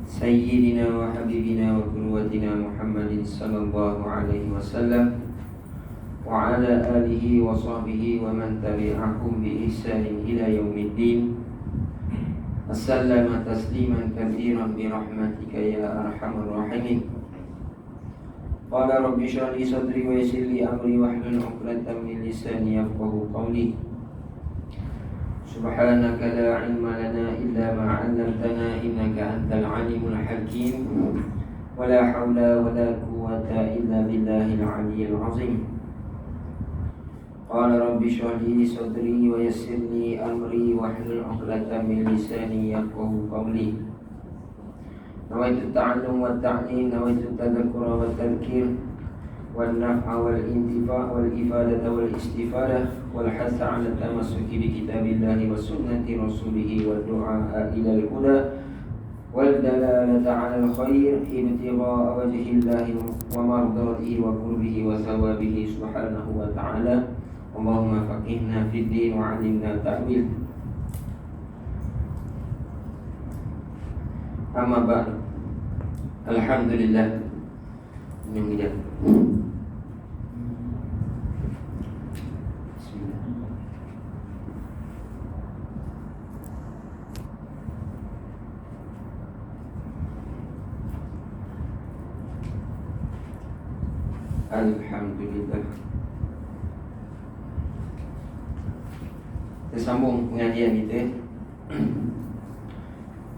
سيدنا وحبيبنا وقدوتنا محمد صلى الله عليه وسلم وعلى آله وصحبه ومن تبعهم بإحسان إلى يوم الدين وسلم تسليما كثيرا برحمتك يا أرحم الراحمين. قال رب اشرح لي صدري ويسر لي أمري واحلل عقدة من لساني يفقهوا قولي. سبحانك لا علم لنا إلا ما علمتنا إنك أنت العليم الحكيم ولا حول ولا قوة إلا بالله العلي العظيم. قال رب اشرح لي صدري ويسر لي أمري واحلل عقدة من لساني يفقهوا قولي. نويت التعلم والتعليم، نويت التذكر والتذكير والنفع والانتفاع والإفادة والاستفادة والحث على التمسك بكتاب الله وسنة رسوله والدعاء إلى الهدى والدلالة على الخير ابتغاء وجه الله ومرضاته وقربه وثوابه سبحانه وتعالى. اللهم فقهنا في الدين وعلمنا التأويل. أما بعد، الحمد لله. Alhamdulillah. Kita sambung pengajian kita.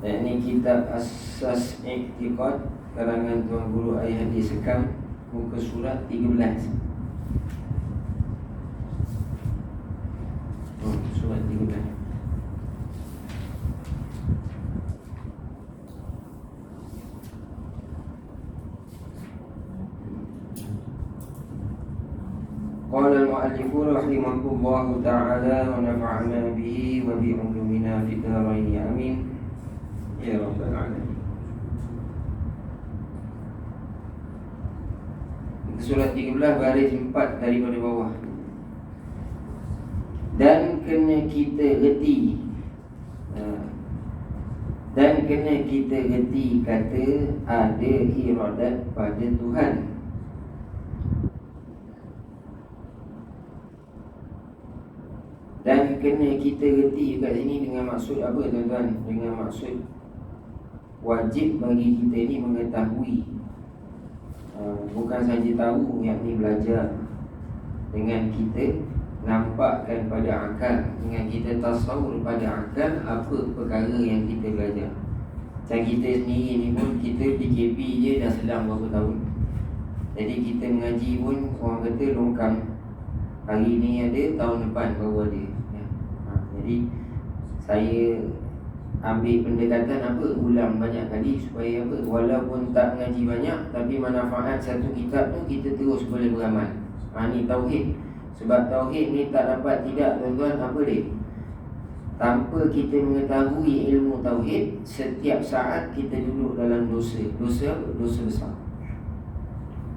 Ini kitab Asas I'tiqad karangan Tuan Guru Ayah Hadi Sekam, muka surat 13. Surat 13. قال المؤلف رحمه الله تعالى ونفعنا به وبعلومنا في الدارين آمين يا رب العالمين. Surat 13 baris 4 daripada bawah. Dan kena kita reti kata ada iradat pada Tuhan. Dan kena kita reti kat sini dengan maksud apa tuan-tuan? Dengan maksud wajib bagi kita ni mengetahui, bukan saja tahu, yakni belajar. Dengan kita nampakkan pada akal, dengan kita tasawur pada akal apa perkara yang kita belajar. Macam kita sendiri ni pun, kita PKP je dah selang berapa tahun. Jadi kita mengaji pun orang kata longkang. Hari ni ada, tahun depan baru ada. Jadi saya ambil pendekatan apa, ulang banyak kali supaya apa, walaupun tak mengaji banyak tapi manfaat satu kitab tu kita terus boleh beramal. Ni tauhid. Sebab tauhid ni tak dapat tidak tuan-tuan, apa dia? Tanpa kita mengetahui ilmu tauhid, setiap saat kita duduk dalam dosa. Dosa apa? Dosa besar.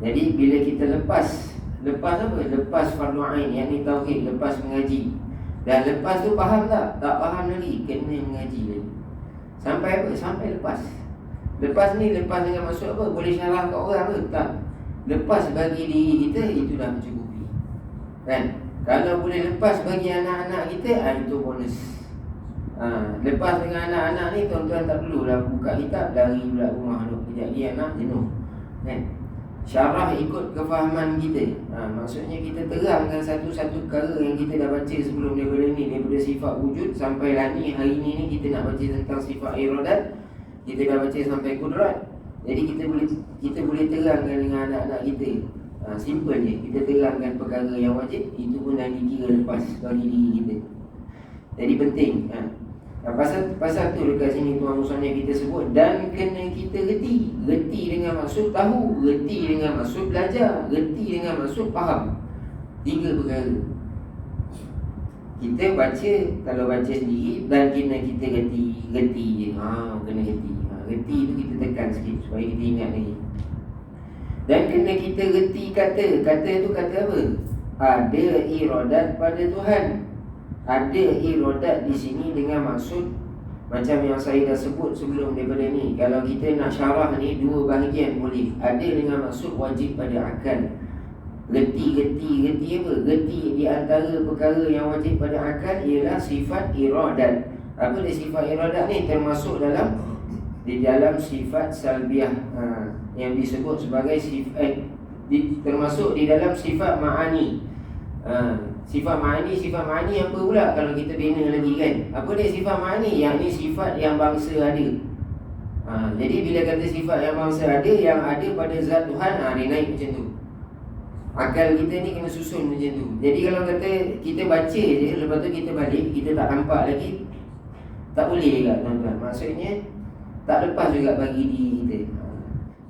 Jadi bila kita lepas apa? Lepas fardu ain, yakni tauhid, lepas mengaji. Dan lepas tu faham tak? Tak faham lagi, kena mengaji lagi. Sampai apa? Sampai lepas. Lepas ni, lepas dengan maksud apa? Boleh syarah kat orang ke? Tak. Lepas bagi diri kita, itu dah mencukupi. Kan? Kalau boleh lepas bagi anak-anak kita, itu bonus. Lepas dengan anak-anak ni, tuan-tuan tak perlulah buka kitab, lari pula rumah duk. Kejap lagi anak jenuh. Kan? Syarah ikut kefahaman kita. Maksudnya kita terangkan satu-satu perkara yang kita dah baca sebelum daripada ni, daripada sifat wujud sampai ni, hari ni kita nak baca tentang sifat iradat. Kita dah baca sampai kudrat. Jadi kita boleh terangkan dengan anak-anak kita. Simple je. Kita terangkan perkara yang wajib, itu pun dah dikira lepas bagi diri kita. Jadi penting. Pasal tu dekat sini tuan musanya kita sebut dan kena kita reti. Reti dengan maksud tahu, reti dengan maksud belajar, reti dengan maksud faham. 3 perkara. Kita baca, kalau baca sendiri, dan kena kita reti je. Kena reti. Reti tu kita tekan sikit supaya kita ingat lagi. Dan kena kita reti kata. Kata tu kata apa? Ada iradat pada Tuhan. Ada iradat di sini dengan maksud Macam yang saya dah sebut sebelum daripada ni, kalau kita nak syarah ni dua bahagian boleh. Ada dengan maksud wajib pada akal. Geti apa? Geti di antara perkara yang wajib pada akal ialah sifat iradat. Apa dia sifat iradat ni? Termasuk di dalam sifat salbiah, yang disebut sebagai sifat, termasuk di dalam sifat ma'ani. Sifat ma'ani apa pula kalau kita bina lagi kan? Apa dia sifat ma'ani? Yang ni sifat yang bangsa ada. Jadi bila kata sifat yang bangsa ada, yang ada pada zat Tuhan, dia naik macam tu. Akal kita ni kena susun macam tu. Jadi kalau kata kita baca je, lepas tu kita balik, kita tak nampak lagi, tak boleh juga tuan-tuan. Maksudnya tak lepas juga bagi diri kita.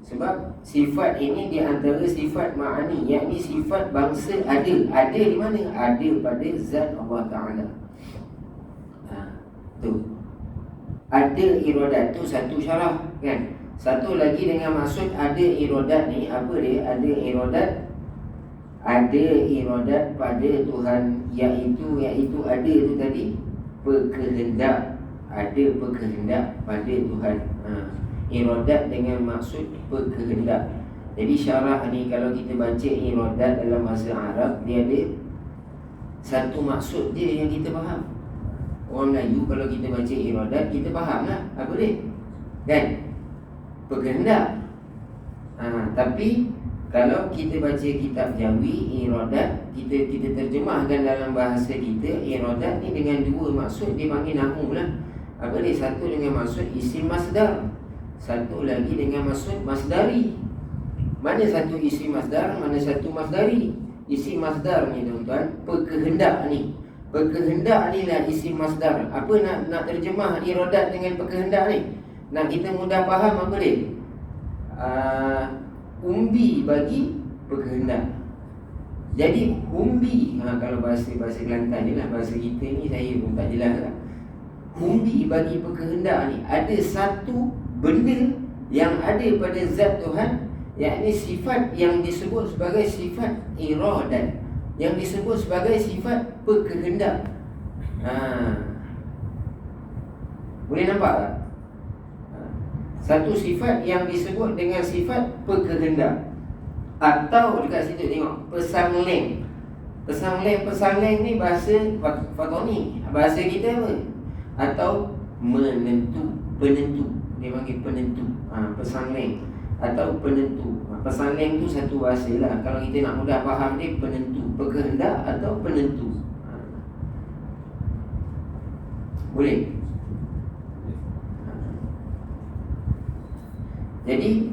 Sebab sifat ini di antara sifat ma'ani, yakni sifat bangsa ada. Ada di mana? Ada pada zat Allah Ta'ala. Tu. Ada iradat tu satu syarah kan. Satu lagi dengan maksud ada iradat ni, apa dia? Ada iradat pada Tuhan, iaitu ada tu tadi berkehendak. Ada berkehendak pada Tuhan. Iradat dengan maksud berkehendak. Jadi syarah ni kalau kita baca iradat dalam bahasa Arab, dia ada satu maksud je yang kita faham. Orang Melayu kalau kita baca iradat, kita faham lah apa dia, kan? Berkehendak. Tapi kalau kita baca kitab Jawi, iradat, kita terjemahkan dalam bahasa kita, iradat ni dengan dua maksud, dia panggil namu lah. Apa dia? Satu dengan maksud isim masdar, satu lagi dengan maksud masdari. Mana satu isim masdar, mana satu masdari? Isim masdar ni tuan-tuan, berkehendak ni. Berkehendak ni lah isim masdar. Apa nak terjemah iradat dengan berkehendak ni? Nak kita mudah faham apa dia? Umbi bagi berkehendak. Jadi umbi, kalau bahasa Kelantan ni lah, bahasa kita ni saya pun tak jelas lah. Umbi bagi berkehendak ni, ada satu benda yang ada pada zat Tuhan, yakni sifat yang disebut sebagai sifat iradat, yang disebut sebagai sifat berkehendak. Boleh nampak tak? Satu sifat yang disebut dengan sifat berkehendak. Atau dekat situ tengok pesangleng. Pesangleng ni bahasa Fatoni. Bahasa kita apa? Atau penentu. Dia panggil penentu. Pesangleng atau penentu. Pesangleng tu satu bahasa lah. Kalau kita nak mudah faham dia, penentu, berkehendak atau penentu. Boleh? Jadi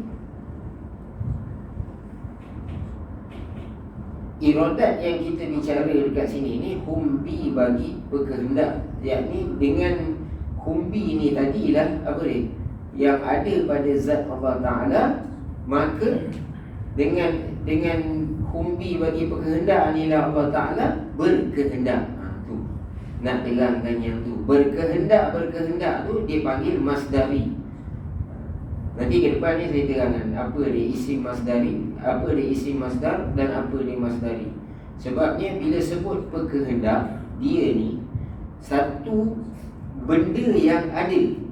iradat yang kita bicara dekat sini ni humbi bagi berkehendak, yakni dengan humbi ni tadilah apa dia? Yang ada pada zat Allah Ta'ala, maka dengan humbi bagi berkehendak ni lah Allah Ta'ala berkehendak. Tu nak terangkan yang tu. Berkehendak tu dia panggil masdari. Nanti ke depan ni saya terangkan apa dia isim masdari, apa dia isim masdar dan apa dia masdari. Sebabnya bila sebut berkehendak, dia ni satu benda yang ada.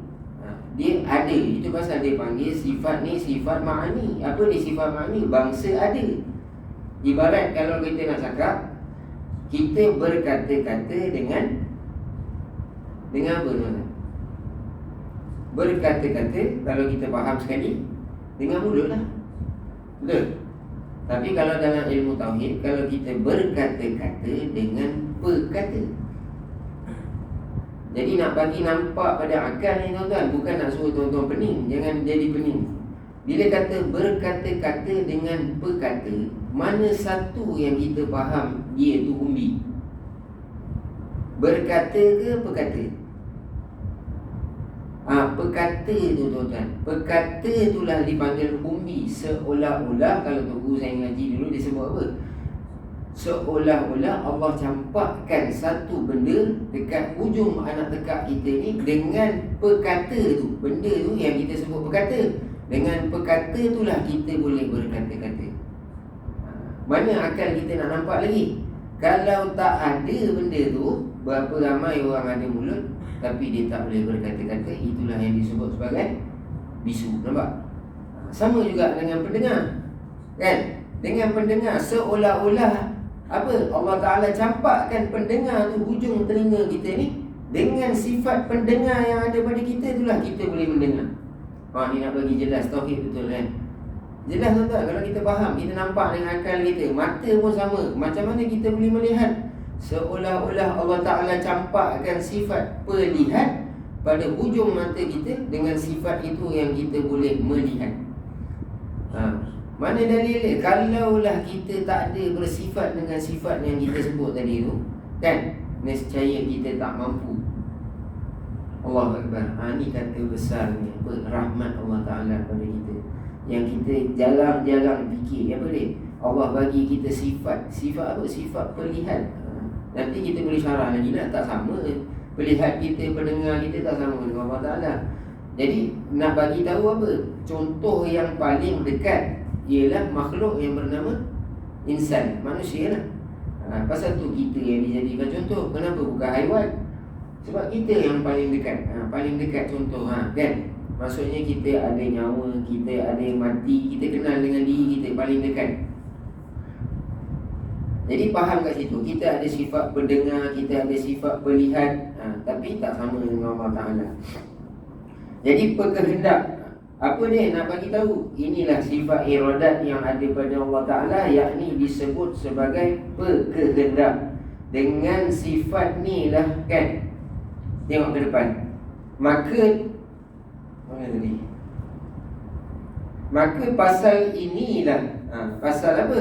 Dia ada, itu pasal dia panggil sifat ni sifat ma'ani. Apa dia sifat ma'ani? Bangsa ada. Ibarat kalau kita nak cakap, kita berkata-kata dengan apa tuan-tuan? Berkata-kata, kalau kita faham sekali, dengan mulut lah. Betul? Tapi kalau dalam ilmu tauhid, kalau kita berkata-kata dengan perkata. Jadi nak bagi nampak pada akal ni tuan-tuan, bukan nak suruh tuan-tuan pening. Jangan jadi pening. Bila kata berkata-kata dengan perkata, mana satu yang kita faham dia tu umbi? Berkata ke perkata? Perkata tu tuan-tuan, perkata itulah dipanggil umbi. Seolah-olah, kalau guru saya ngaji dulu dia sebut apa? Seolah-olah Allah campakkan satu benda dekat hujung anak tekak kita ni dengan perkata tu. Benda tu yang kita sebut perkata. Dengan perkata itulah kita boleh berkata-kata. Mana akal kita nak nampak lagi? Kalau tak ada benda tu, berapa ramai orang ada mulut, tapi dia tak boleh berkata-kata. Itulah yang disebut sebagai bisu. Nampak? Sama juga dengan pendengar, kan? Dengan pendengar seolah-olah apa? Allah Ta'ala campakkan pendengar tu, hujung telinga kita ni, dengan sifat pendengar yang ada pada kita, itulah kita boleh mendengar. Ni nak bagi jelas tauhid betul, kan? Jelas tuan-tuan, kalau kita faham, kita nampak dengan akal kita, mata pun sama. Macam mana kita boleh melihat? Seolah-olah Allah Ta'ala campakkan sifat perlihat pada hujung mata kita, dengan sifat itu yang kita boleh melihat. Mana dalilnya? Kalaulah kita tak ada bersifat dengan sifat yang kita sebut tadi tu, kan, nescaya kita tak mampu. Allahu Akbar. Ni kata besarnya rahmat Allah Ta'ala pada kita, yang kita jarang-jarang fikir. Apa dia? Allah bagi kita sifat. Sifat apa? Sifat perlihat. Nanti kita boleh syarah lagi lah. Tak sama. Perlihat kita, pendengar kita tak sama dengan Allah Ta'ala. Jadi nak bagi tahu apa? Contoh yang paling dekat ialah makhluk yang bernama insan, manusia lah. Pasal tu kita yang dijadikan contoh. Kenapa bukan haiwan? Sebab kita yang paling dekat. Paling dekat contoh, kan? Maksudnya kita ada nyawa, kita ada yang mati, kita kenal dengan diri kita paling dekat. Jadi faham kat situ, kita ada sifat pendengar, kita ada sifat perlihat, tapi tak sama dengan Allah Ta'ala. Jadi berkehendak, apa dia nak bagi tahu? Inilah sifat iradat yang ada pada Allah Ta'ala, yakni disebut sebagai berkehendak. Dengan sifat ni lah, kan? Tengok ke depan. Maka pasal inilah, pasal apa?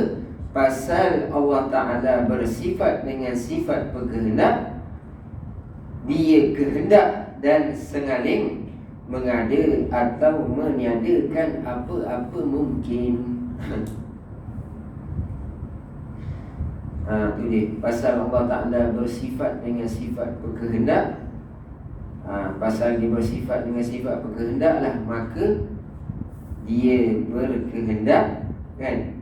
Pasal Allah Ta'ala bersifat dengan sifat berkehendak. Dia kehendak dan sengaling mengada atau meniadakan apa-apa mungkin. Tu dia. Pasal Allah Ta'ala bersifat dengan sifat berkehendak, pasal dia bersifat dengan sifat berkehendak lah, maka dia berkehendak, kan?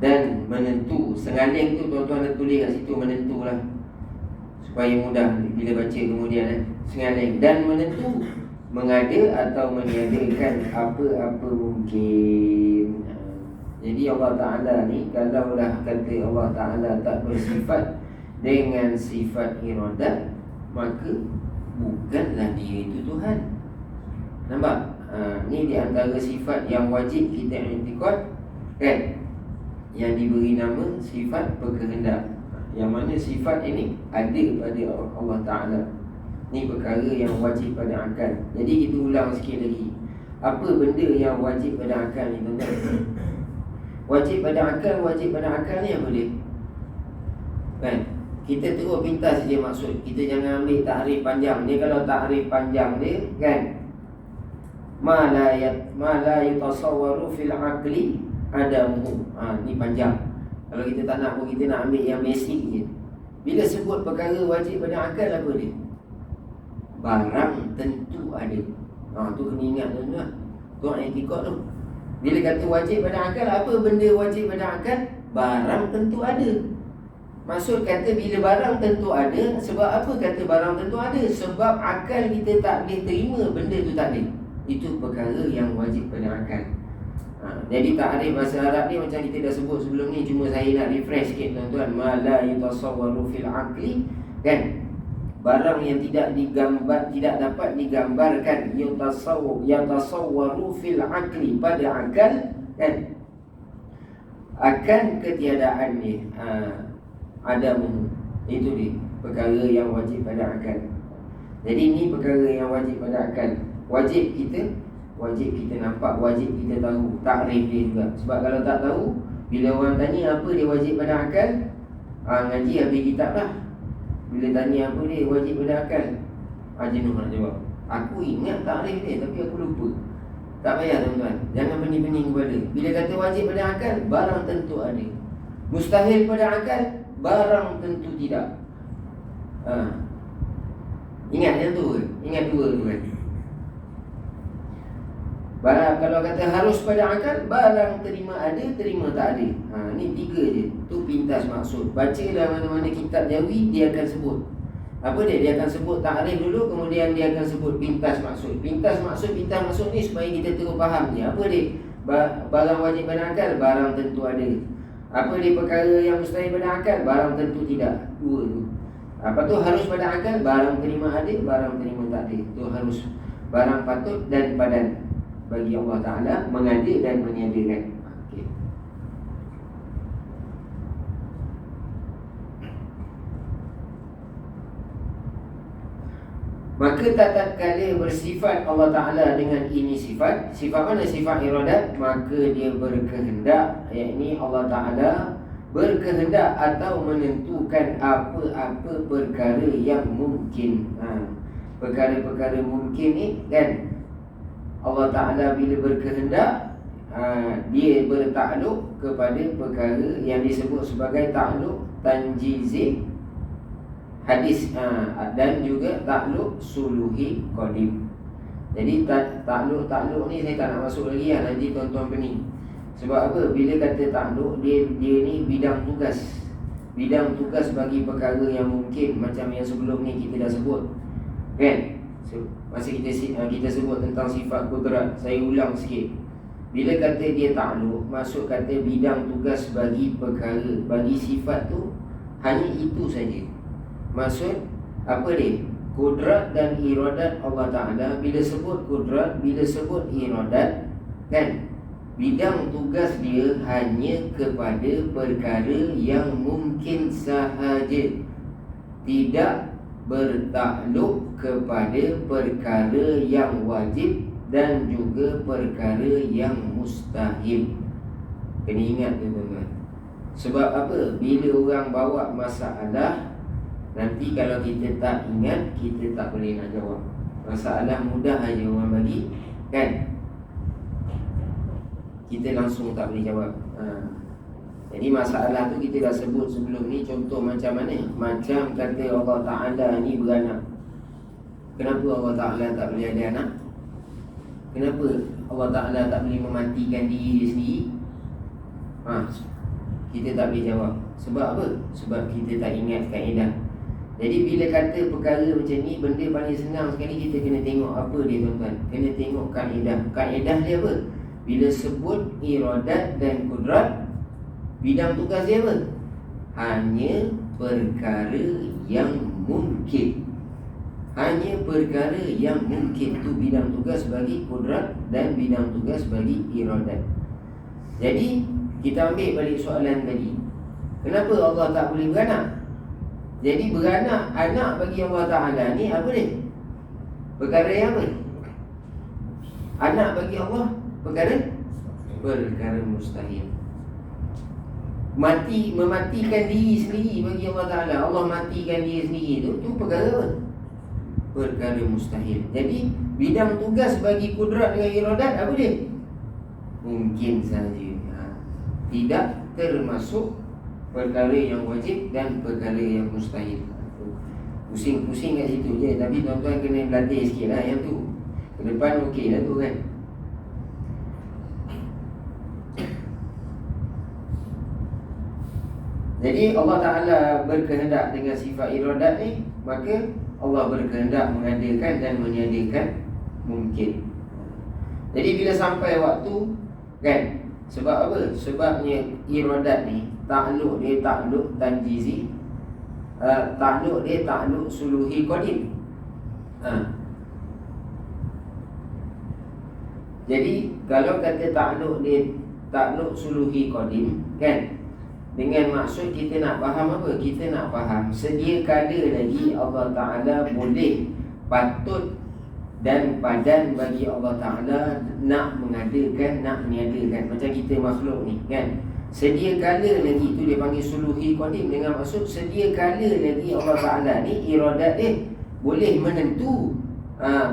Dan menentu. Sengaling tu tuan-tuan ada tulis kat situ, menentu lah, supaya mudah bila baca kemudian, sengaling dan menentu, mengada atau meniadakan apa-apa mungkin. Jadi Allah Ta'ala ni, kalaulah kata Allah Ta'ala tak bersifat dengan sifat iradat, maka bukanlah dia itu Tuhan. Nampak? Ni di antara sifat yang wajib kita i'tiqad, kan? Yang diberi nama sifat berkehendak, yang mana sifat ini ada pada Allah Ta'ala. Ni perkara yang wajib pada akal. Jadi kita ulang sikit lagi. Apa benda yang wajib pada akal ni, tuan-tuan? Wajib pada akal ni apa dia? Kan? Kita terus pintas dia maksud. Kita jangan ambil takrif panjang. Dia kalau takrif panjang dia, kan, ma la yutasawwaru fil aqli adamuhu. Ni panjang. Kalau kita tak nak pun, kita nak ambil yang basic je. Bila sebut perkara wajib pada akal, apa dia? Barang tentu ada. Tu kena ingat tuan-tuan. Tu i'tiqad tu. Bila kata wajib pada akal, apa benda wajib pada akal? Barang tentu ada. Maksud kata bila barang tentu ada, sebab apa kata barang tentu ada? Sebab akal kita tak boleh terima benda tu tak ada. Itu perkara yang wajib pada akal. Jadi takrif bahasa Arab ni macam kita dah sebut sebelum ni, cuma saya nak refresh sikit tuan-tuan. Ma la yutasawwaru fil aqli, kan? Barang yang tidak digambar, tidak dapat digambarkan, yutasawwaru fil aqli, pada akal, kan? Akan ketiadaan ni, adamu. Itu dia perkara yang wajib pada akal. Jadi ni perkara yang wajib pada akal. Wajib kita nampak, wajib kita tahu takrif dia juga. Sebab kalau tak tahu, bila orang tanya apa dia wajib pada akal, ngaji habis kitab lah. Bila tanya apa dia wajib pada akal, jenuh nak jawab. Aku ingat takrif dia tapi aku lupa. Tak payah tuan-tuan, jangan pening-pening kepala. Bila kata wajib pada akal, barang tentu ada. Mustahil pada akal, barang tentu tidak. Ingat yang tu ke? Ingat dua tu kan? Barang, kalau kata harus pada akal, barang terima ada, terima tak ada. Ni tiga je. Tu pintas maksud. Bacalah mana-mana kitab Jawi, dia akan sebut. Apa dia? Dia akan sebut takrif dulu, kemudian dia akan sebut pintas maksud. Pintas maksud ni supaya kita terus faham dia. Apa dia? Barang wajib berakal, barang tentu ada. Apa dia perkara yang mustahil berakal, barang tentu tidak. Dua tu. Apa tu harus berakal, barang terima ada, barang terima tak ada. Tu harus barang patut dan padan bagi Allah Ta'ala mengada dan meniadakan. Okay. Maka tatkala bersifat Allah Ta'ala dengan ini sifat mana? Sifat iradat. Maka dia berkehendak, yakni Allah Ta'ala berkehendak atau menentukan apa-apa perkara yang mungkin. Perkara-perkara mungkin ni kan, Allah Ta'ala bila berkehendak, dia bertakluk kepada perkara yang disebut sebagai takluk tanjizi hadis, dan juga takluk suluhi qadim. Jadi takluk ni saya tak nak masuk lagi lah, nanti tuan-tuan pening. Sebab apa? Bila kata takluk, dia ni bidang tugas. Bidang tugas bagi perkara yang mungkin, macam yang sebelum ni kita dah sebut kan? Masa kita sebut tentang sifat kudrat, saya ulang sikit. Bila kata dia takluk, maksud kata bidang tugas bagi perkara, bagi sifat tu hanya itu saja. Maksud apa dia? Kudrat dan iradat Allah Ta'ala. Bila sebut kudrat, bila sebut iradat kan, bidang tugas dia hanya kepada perkara yang mungkin sahaja, tidak bertakluk kepada perkara yang wajib dan juga perkara yang mustahil. Kena ingat tu tuan-tuan. Sebab apa? Bila orang bawa masalah, nanti kalau kita tak ingat, kita tak boleh nak jawab. Masalah mudah aja orang bagi kan, kita langsung tak boleh jawab. Jadi masalah tu kita dah sebut sebelum ni. Contoh macam mana? Macam kata Allah Ta'ala ni beranak. Kenapa Allah Ta'ala tak boleh ada anak? Kenapa Allah Ta'ala tak boleh mematikan diri dia sendiri? Kita tak boleh jawab. Sebab apa? Sebab kita tak ingat kaedah. Jadi bila kata perkara macam ni, benda paling senang sekali kita kena tengok apa dia tuan-tuan. Kena tengok kaedah. Kaedah dia apa? Bila sebut iradat dan kudrat, bidang tugas dia apa? Hanya perkara yang mungkin. Hanya perkara yang mungkin. Itu bidang tugas bagi kudrat dan bidang tugas bagi iradat. Jadi kita ambil balik soalan tadi, kenapa Allah tak boleh beranak? Jadi beranak, anak bagi Allah Ta'ala ni apa dia? Perkara yang apa? Anak bagi Allah perkara mustahil. Mematikan diri sendiri bagi Allah Ta'ala, Allah matikan diri sendiri tu perkara apa? Perkara mustahil. Jadi bidang tugas bagi kudrat dengan iradat apa dia? Mungkin saja. Tidak termasuk perkara yang wajib dan perkara yang mustahil. Pusing-pusing kat situ je. Tapi tuan-tuan kena berlatih sikit lah yang tu. Ke depan okey lah tu kan. Jadi Allah Ta'ala berkehendak dengan sifat iradat ni, maka Allah berkehendak mengadakan dan meniadakan mungkin. Jadi bila sampai waktu kan, sebab apa? Sebabnya iradat ni takluk dia takluk tanjizi, takluk dia takluk suluhi qadim. Jadi kalau kata takluk dia takluk suluhi qadim kan, dengan maksud kita nak faham apa? Kita nak faham sedia kala lagi Allah Ta'ala boleh, patut dan padan bagi Allah Ta'ala nak mengadakan, nak meniadakan. Macam kita makhluk ni kan, sedia kala lagi tu dia panggil suluhi qadim. Dengan maksud sedia kala lagi Allah Ta'ala ni iradat dia boleh menentu.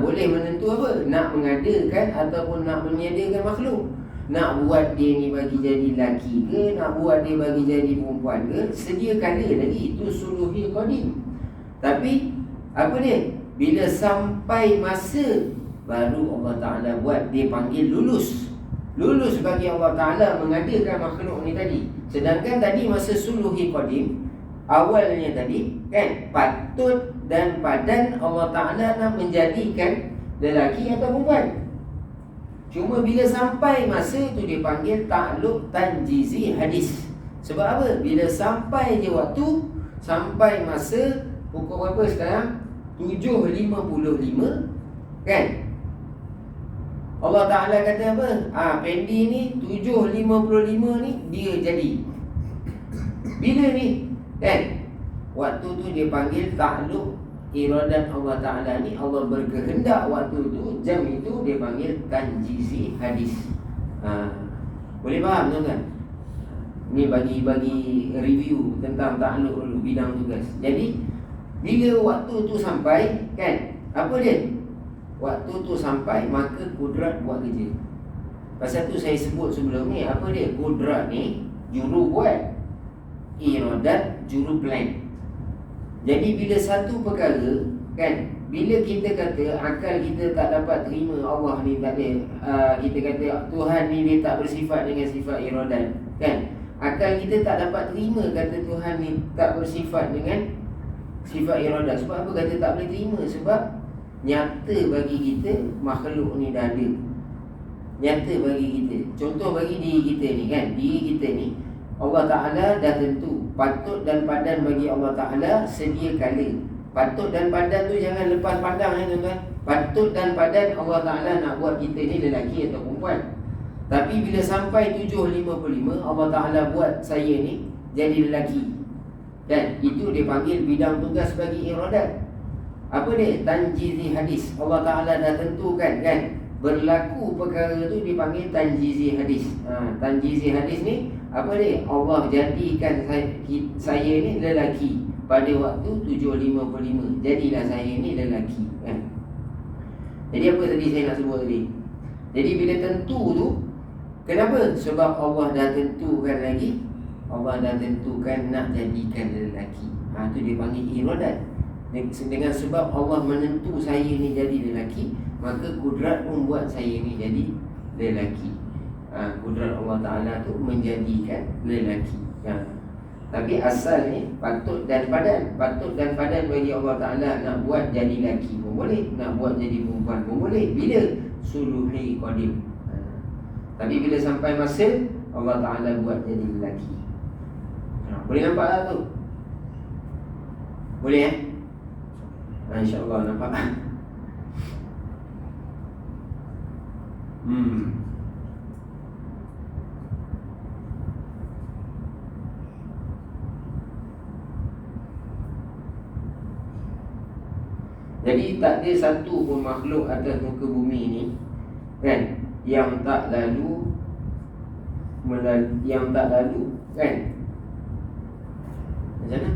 Boleh menentu apa? Nak mengadakan ataupun nak meniadakan makhluk. Nak buat dia ni bagi jadi lelaki ke, nak buat dia bagi jadi perempuan ke, sedia kala lagi. Itu suluhi qadim. Tapi apa dia? Bila sampai masa, baru Allah Ta'ala buat, dia panggil lulus. Lulus bagi Allah Ta'ala mengadakan makhluk ni tadi. Sedangkan tadi masa suluhi qadim, awalnya tadi kan, patut dan badan Allah Ta'ala nak menjadikan lelaki atau perempuan. Cuma bila sampai masa tu dia panggil takluk tanjizi hadis. Sebab apa? Bila sampai je waktu, sampai masa pukul berapa sekarang? 7.55, kan? Allah Ta'ala kata apa? Pendi ni 7.55 ni dia jadi. Bila ni? Kan? Waktu tu dia panggil takluk iradat Allah Ta'ala ni. Allah berkehendak waktu tu, jam itu dia panggil tanjizi hadis. Boleh faham tuan-tuan? Ni bagi review tentang takluk dulu, bidang tugas. Jadi bila waktu tu sampai, kan, apa dia? Waktu tu sampai, maka kudrat buat kerja. Pasal tu saya sebut sebelum ni, apa dia? Kudrat ni juru buat, iradat juru plan. Jadi bila satu perkara, kan, bila kita kata akal kita tak dapat terima Allah ni tak ada, kita kata Tuhan ni dia tak bersifat dengan sifat iradat, kan? Akal kita tak dapat terima kata Tuhan ni tak bersifat dengan sifat iradat. Sebab apa kata tak boleh terima? Sebab nyata bagi kita makhluk ni dah ada. Nyata bagi kita. Contoh bagi diri kita ni, kan, diri kita ni Allah Ta'ala dah tentu patut dan padan bagi Allah Ta'ala sedia kala. Patut dan padan tu jangan lepas pandang, tuan-tuan. Patut dan padan Allah Ta'ala nak buat kita ni lelaki atau perempuan. Tapi bila sampai 7.55, Allah Ta'ala buat saya ni jadi lelaki, dan itu dia panggil bidang tugas bagi iradat. Apa dia? Tanjizi hadis. Allah Ta'ala dah tentukan, kan, berlaku perkara tu dipanggil tanjizi hadis. Tanjizi hadis ni apa dia? Allah jadikan saya ni lelaki pada waktu 7.55. Jadilah saya ni lelaki, kan. Jadi apa tadi saya nak sebut tadi? Jadi bila tentu tu, kenapa? Sebab Allah dah tentukan lagi. Allah dah tentukan nak jadikan lelaki. Tu dia panggil iradat. Dengan sebab Allah menentu saya ni jadi lelaki, maka kudrat pun buat saya ni jadi lelaki. Kudrat Allah Ta'ala tu menjadikan lelaki. Tapi asal ni patut dan padan. Patut dan padan bagi Allah Ta'ala nak buat jadi lelaki pun boleh, nak buat jadi perempuan pun boleh. Bila? Suluhi qadim. Tapi bila sampai masa Allah Ta'ala buat jadi lelaki. Boleh nampak tak tu? Boleh InsyaAllah nampak. Jadi tak ada satu pun makhluk atas muka bumi ni, kan, yang tak lalu, kan, macam mana?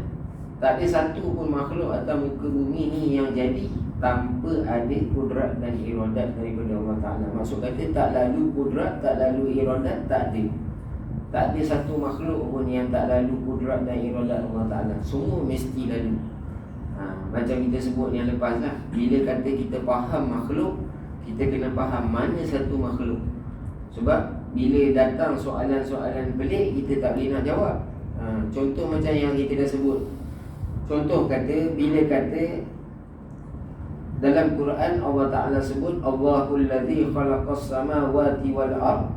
Tak ada satu pun makhluk atas muka bumi ni yang jadi tanpa ada kudrat dan iradat daripada Allah Ta'ala. Maksud kata tak lalu kudrat, tak lalu iradat, tak ada. Tak ada satu makhluk pun yang tak lalu kudrat dan iradat Allah Ta'ala. Semua mesti lalu. Macam kita sebut yang lepas lah, bila kata kita faham makhluk, kita kena faham mana satu makhluk. Sebab bila datang soalan-soalan pelik, kita tak boleh nak jawab. Contoh macam yang kita dah sebut. Contoh kata, bila kata dalam Quran Allah Ta'ala sebut Allahul ladzi khalaqas samawati wal ard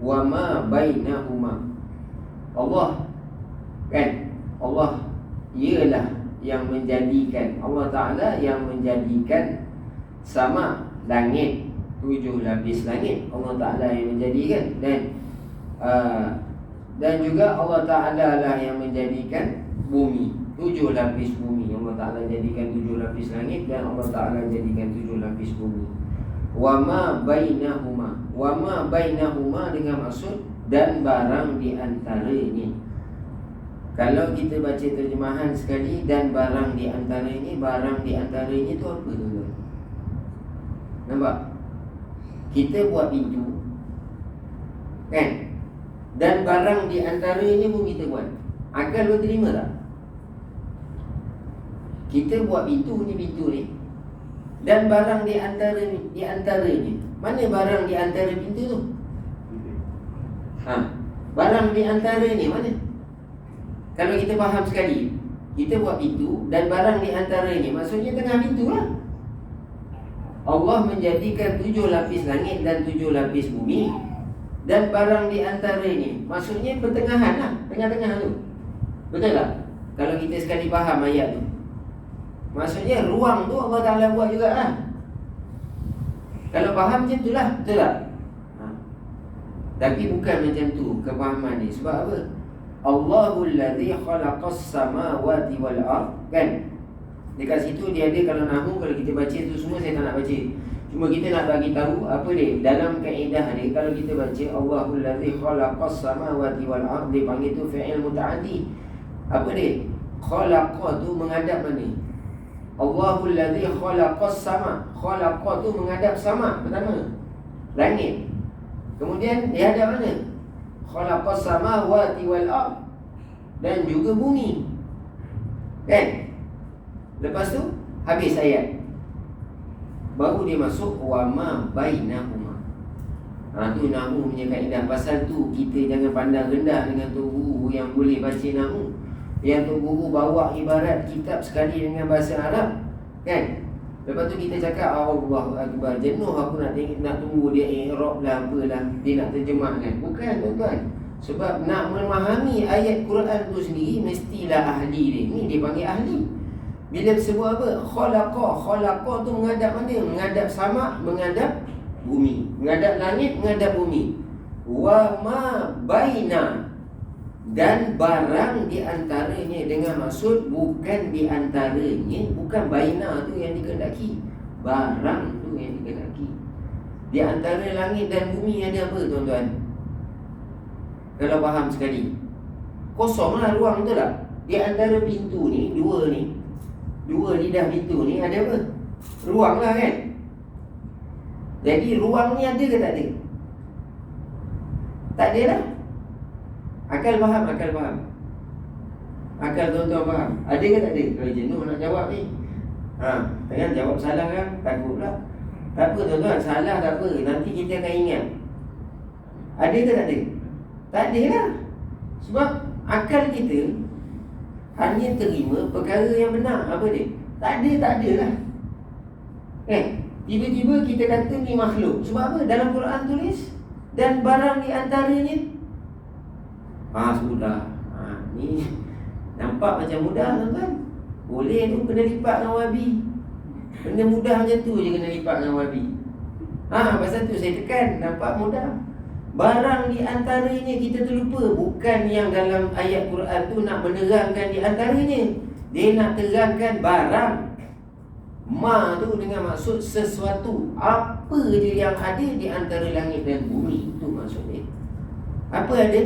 wa ma bainahuma. Allah, kan, Allah ialah yang menjadikan, Allah Ta'ala yang menjadikan sama langit, 7 lapis langit. Allah Ta'ala yang menjadikan. Dan juga Allah Ta'ala lah yang menjadikan bumi, 7 lapis bumi. Allah Ta'ala jadikan 7 lapis langit, dan Allah Ta'ala jadikan 7 lapis bumi. Wama bainahuma. Wama bainahuma dengan maksud dan barang di antaranya. Kalau kita baca terjemahan sekali, dan barang di antaranya, barang di antaranya tu apa tu? Nampak? Kita buat pintu, kan? Dan barang di antaranya pun kita buat. Akal lu terima tak? Kita buat pintu ni, dan barang di antaranya. Mana barang di antara pintu tu? Barang di antara ni mana? Kalau kita faham sekali, Kita buat pintu dan barang di antaranya, maksudnya tengah pintu lah. Allah menjadikan 7 lapis langit dan 7 lapis bumi, dan barang di antaranya, maksudnya pertengahan lah, tengah-tengah tu. Betul tak? Kalau kita sekali faham ayat tu, maksudnya ruang tu Allah Ta'ala buat juga lah. Kalau faham macam tu lah, betul tak? Tapi bukan macam tu kefahaman ni. Sebab apa? Allahul ladzi khalaqas samawati wal ard, kan? Dekat situ dia ada, kalau nahwu, kalau kita baca tu semua saya tak nak baca. Cuma kita nak bagi tahu apa dia dalam kaedah dia. Kalau kita baca Allahul ladzi khalaqas samawati wal ard, dia panggil tu fi'il muta'addi. Apa dia? Khalaqa tu menghadap mana? Allahul ladzi khalaqas sama. Khalaqa tu menghadap sama, pertama langit. Kemudian dia hadap mana? Khalaqas samawati wal ard, dan juga bumi, kan? Lepas tu habis ayat, baru dia masuk wa ma bainahuma. Tu nahwu punya kaedah. Pasal tu kita jangan pandang rendah dengan tu guru yang boleh baca nahwu. Yang tu guru bawa ibarat kitab sekali dengan bahasa Arab, kan? Lepas tu kita cakap Allahu Akbar, jenuh aku nak tunggu dia i'rab lah apalah, dia nak terjemahkan. Bukan tuan-tuan. Sebab nak memahami ayat Quran tu sendiri mestilah ahli dia. Ni dia panggil ahli. Bila sebut apa? Khalaqa tu menghadap mana? Menghadap sama, menghadap bumi, menghadap langit, menghadap bumi. Wa ma baina, dan barang di antaranya, dengan maksud bukan di antaranya, bukan baina tu yang dikehendaki, barang tu yang dikehendaki. Di antara langit dan bumi ada apa tuan-tuan? Kalau faham sekali, kosonglah ruang tu tak? Di antara pintu ni, dua lidah pintu ni ada apa? Ruang lah, kan? Jadi ruang ni ada ke tak ada? Tak ada lah. Akal faham. Akal tuan-tuan faham. Ada ke tak ada? Kalau jenuh nak jawab ni, jangan jawab salah kan, takut pula. Tak apa tuan-tuan, salah tak apa, nanti kita akan ingat. Ada ke tak ada? Tak ada lah. Sebab akal kita hanya terima perkara yang benar. Apa dia? Tak ada lah. Tiba-tiba kita kata ni makhluk. Sebab apa? Dalam Quran tulis, dan barang di antaranya. Sudah. Ni nampak macam mudah tuan-tuan. Boleh tu kena lipat dengan wabi. Benda mudah macam tu je kena lipat dengan wabi. Pasal tu saya tekan, nampak mudah. Barang di antaranya kita terlupa. Bukan yang dalam ayat Quran tu nak menerangkan di antaranya. Dia nak terangkan barang. Ma tu dengan maksud sesuatu. Apa je yang ada di antara langit dan bumi. Itu maksud dia. Apa ada?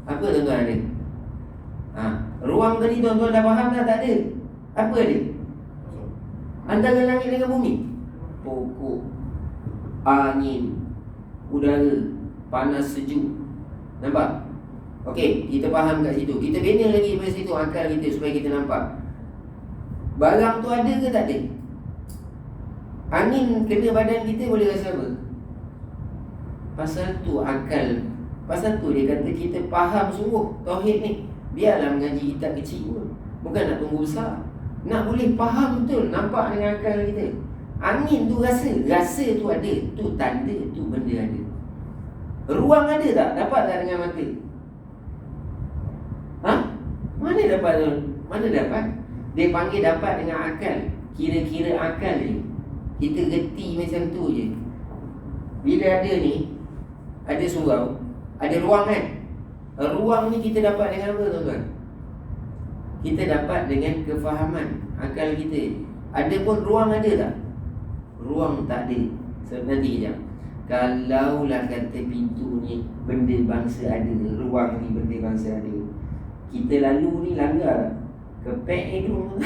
Apa tuan-tuan ada? Ruang tadi tuan-tuan dah faham dah, tak ada? Apa ada? Antara langit dengan bumi. Pokok, angin, udara, panas sejuk. Nampak? Okey, kita faham kat situ. Kita bina lagi daripada situ akal kita supaya kita nampak. Barang tu ada ke tak ada? Angin kena badan kita boleh rasa apa? Pasal tu akal. Pasal tu dia kata kita faham sungguh tauhid ni. Biarlah mengaji kitab kecil pun, bukan nak tunggu besar. Nak boleh faham betul, nampak dengan akal kita. Angin tu rasa tu ada, tu tanda, tu benda ada. Ruang ada tak? Dapat tak dengan mata? Mana dapat? Dia panggil dapat dengan akal. Kira-kira akal ni kita reti macam tu je. Bila ada ni, ada surau, ada ruang kan? Ruang ni kita dapat dengan apa tuan-tuan? Kita dapat dengan kefahaman akal kita. Ada pun ruang ada tak? Ruang tak ada. Nanti kejap. Kalaulah kata pintu ni benda bangsa ada, ruang ni benda bangsa ada, kita lalu ni langgar tak? Kepek tu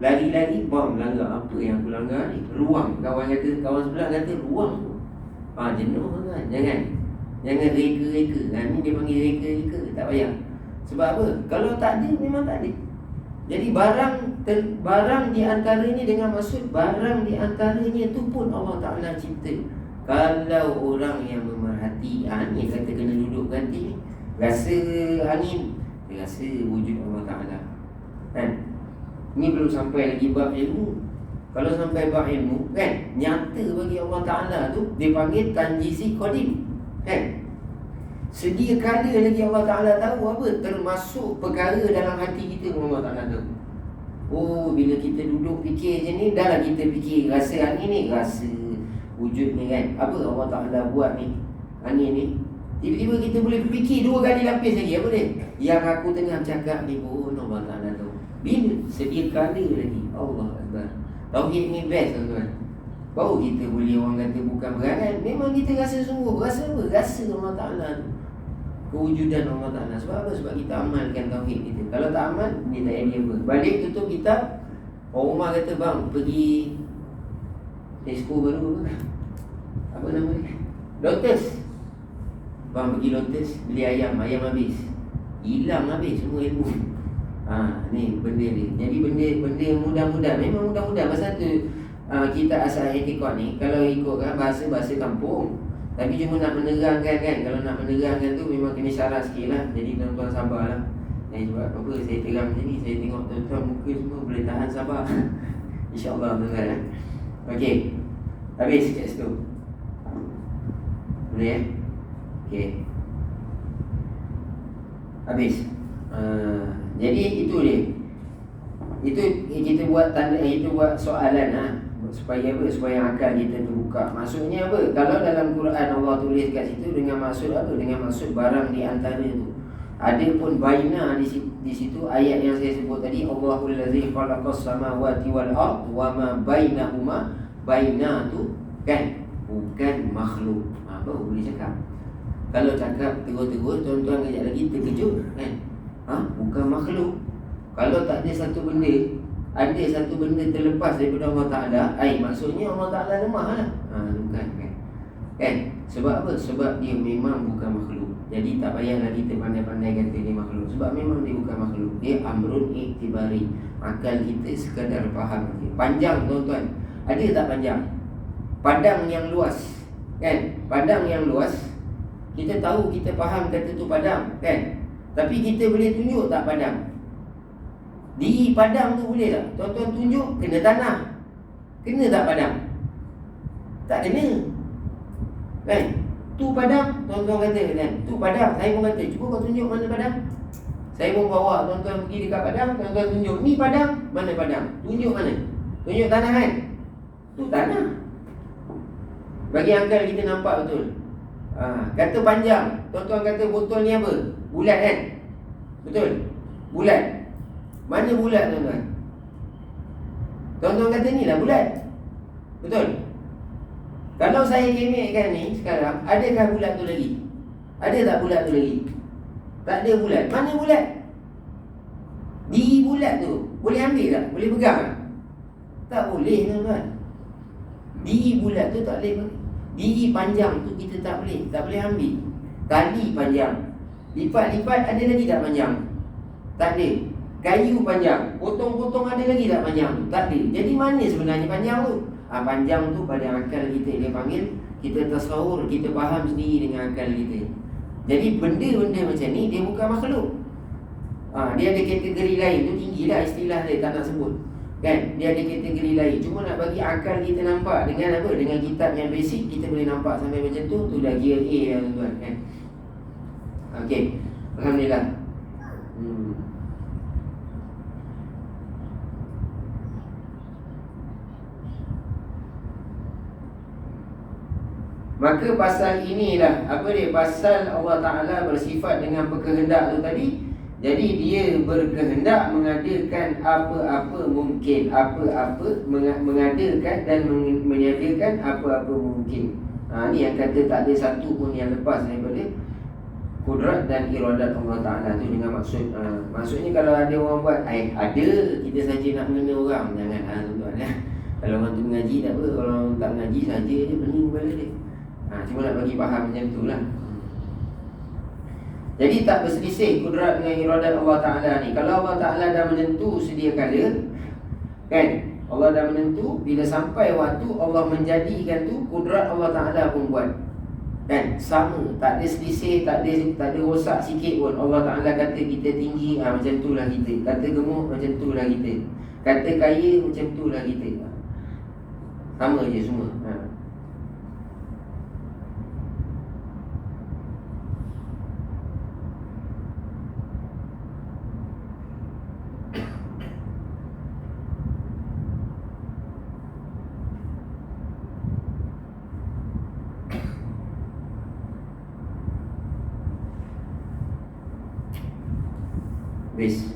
lari-lari, langgar apa yang aku langgar ni? Ruang. Kawan sebelah kata ruang tu. Jenuh kan? Jangan reka-reka. Ni dia panggil reka-reka. Tak payah. Sebab apa? Kalau tak ada, memang tak ada. Jadi barang di antaranya, dengan maksud barang di antaranya tu pun Allah Ta'ala cipta. Kalau orang yang memerhati, ni kata kena duduk ganti, rasa angin, dia rasa wujud Allah Ta'ala. kan? Ni belum sampai lagi bab ilmu. Kalau sampai bab ilmu kan, nyata bagi Allah Ta'ala tu dipanggil tanjizi qadim, kan? Sedia kala lagi Allah Ta'ala tahu apa termasuk perkara dalam hati kita pun Allah Ta'ala tahu. Oh, bila kita duduk fikir je ni, dah lah kita fikir rasa ni rasa wujud ni kan. Apa Allah Ta'ala buat ni, ni tiba-tiba kita boleh fikir 2 kali lapis lagi. Apa dia? Yang aku tengah cakap ni pun Allah Ta'ala tahu. Bila? Sedia kala lagi. Allah Akbar. Tauhid ni best tuan-tuan. Baru kita boleh orang kata bukan berangan. Memang kita rasa sungguh. Rasa apa? Rasa Allah Ta'ala tu, kewujudan Allah Ta'ala. Sebab apa? Sebab kita amalkan tauhid kita. Kalau tak amal, dia tak jadi apa. Balik tutup kitab, orang rumah kata, bang, pergi Tesco baru apa? Apa nama dia? Lotus. Bang pergi Lotus, beli ayam habis. Hilang habis semua ilmu. Ni benda dia. Jadi benda mudah-mudah. Memang mudah-mudah. Pasal tu kita asal etikot ni, kalau ikutkan bahasa kampung, tapi cuma nak menerangkan kan. Kalau nak menerangkan tu memang kena syarat sikit lah. Jadi tuan-tuan sabarlah. Sebab apa saya terang macam ni, saya tengok tuan-tuan muka semua boleh tahan sabar. InsyaAllah tuan-tuan. Okey, habis kat situ. Boleh okey, habis. Jadi itu dia. Itu kita buat tanda, itu buat soalan supaya apa? Supaya akal kita terbuka. Maksudnya apa? Kalau dalam Quran Allah tulis kat situ dengan maksud apa? Dengan maksud barang di antara tu. Ada pun baina di situ ayat yang saya sebut tadi, Allahul ladzi khalaqas samawati wal ard wa ma bainahuma. Baina tu kan bukan makhluk. Baru boleh cakap. Kalau cakap terus-terus tuan-tuan kejap lagi terkejut kan. Bukan makhluk. Kalau tak ada satu benda, ada satu benda terlepas daripada Allah Ta'ala, maksudnya Allah Ta'ala lemah lah. Bukan kan? Sebab apa? Sebab dia memang bukan makhluk. Jadi tak payahlah kita pandai-pandai kata dia makhluk. Sebab memang dia bukan makhluk. Dia amrun iktibari. Akal kita sekadar faham. Panjang tuan-tuan, ada tak panjang? Padang yang luas kan? Padang yang luas, kita tahu, kita faham kata tu padang kan? Tapi kita boleh tunjuk tak padang? Di padang tu boleh tak? Tuan-tuan tunjuk, kena tanah. Kena tak padang? Tak kena kan? Tu padang, tuan-tuan kata kan? Tu padang, saya pun kata, cuba kau tunjuk mana padang. Saya pun bawa tuan-tuan pergi dekat padang, tuan-tuan tunjuk, ni padang, mana padang? Tunjuk mana? Tunjuk tanah kan? Tu tanah. Bagi akal kita nampak betul. Kata panjang, tuan-tuan kata botol ni apa? Bulat kan? Betul? Bulat. Mana bulat tuan-tuan? Tuan-tuan kata ni lah bulat. Betul? Kalau saya kemekkan ni sekarang, adakah bulat tu lagi? Ada tak bulat tu lagi? Tak ada bulat. Mana bulat? Diri bulat tu boleh ambil tak? Boleh pegang tak? Tak boleh tuan-tuan. Diri bulat tu tak boleh. Diri panjang tu kita tak boleh ambil. Tali panjang, lipat-lipat ada lagi tak panjang? Tak ada. Kayu panjang, potong-potong ada lagi tak panjang? Tak ada. Jadi mana sebenarnya panjang tu? Panjang tu pada akal kita. Dia panggil, kita tasawur, kita faham sendiri dengan akal kita. Jadi benda-benda macam ni dia bukan makhluk. Dia ada kategori lain. Tu tinggilah istilah dia, tak nak sebut kan? Dia ada kategori lain. Cuma nak bagi akal kita nampak dengan apa? Dengan kitab yang basic, kita boleh nampak sampai macam tu. Tu dah gear A lah tuan-tuan kan? Okey, alhamdulillah. Maka pasal inilah, apa dia? Pasal Allah Ta'ala bersifat dengan berkehendak tu tadi. Jadi dia berkehendak mengadakan apa-apa mungkin, mengadakan dan menyediakan apa-apa mungkin. Ni yang kata tak ada satu pun yang lepas daripada kudrat dan iradat Allah Ta'ala tu dengan maksud. Maksudnya kalau ada orang buat, ada, kita saja nak mengenal orang. Jangan tuan-tuan ya. Kalau orang tu mengaji tak apa, kalau orang tak mengaji saja je pening kepala dia. Cuma nak bagi faham macam tu lah. Jadi tak berselisih kudrat dengan iradat Allah Ta'ala ni. Kalau Allah Ta'ala dah menentu sedia kala kan, Allah dah menentu, bila sampai waktu Allah menjadikan tu, kudrat Allah Ta'ala pun buat. Kan sama, tak ada selisih, tak ada rosak sikit pun. Allah Ta'ala kata kita tinggi, macam tu lah kita. Kata gemuk, macam tu lah kita. Kata kaya, macam tu lah kita. Sama je semua. Bes.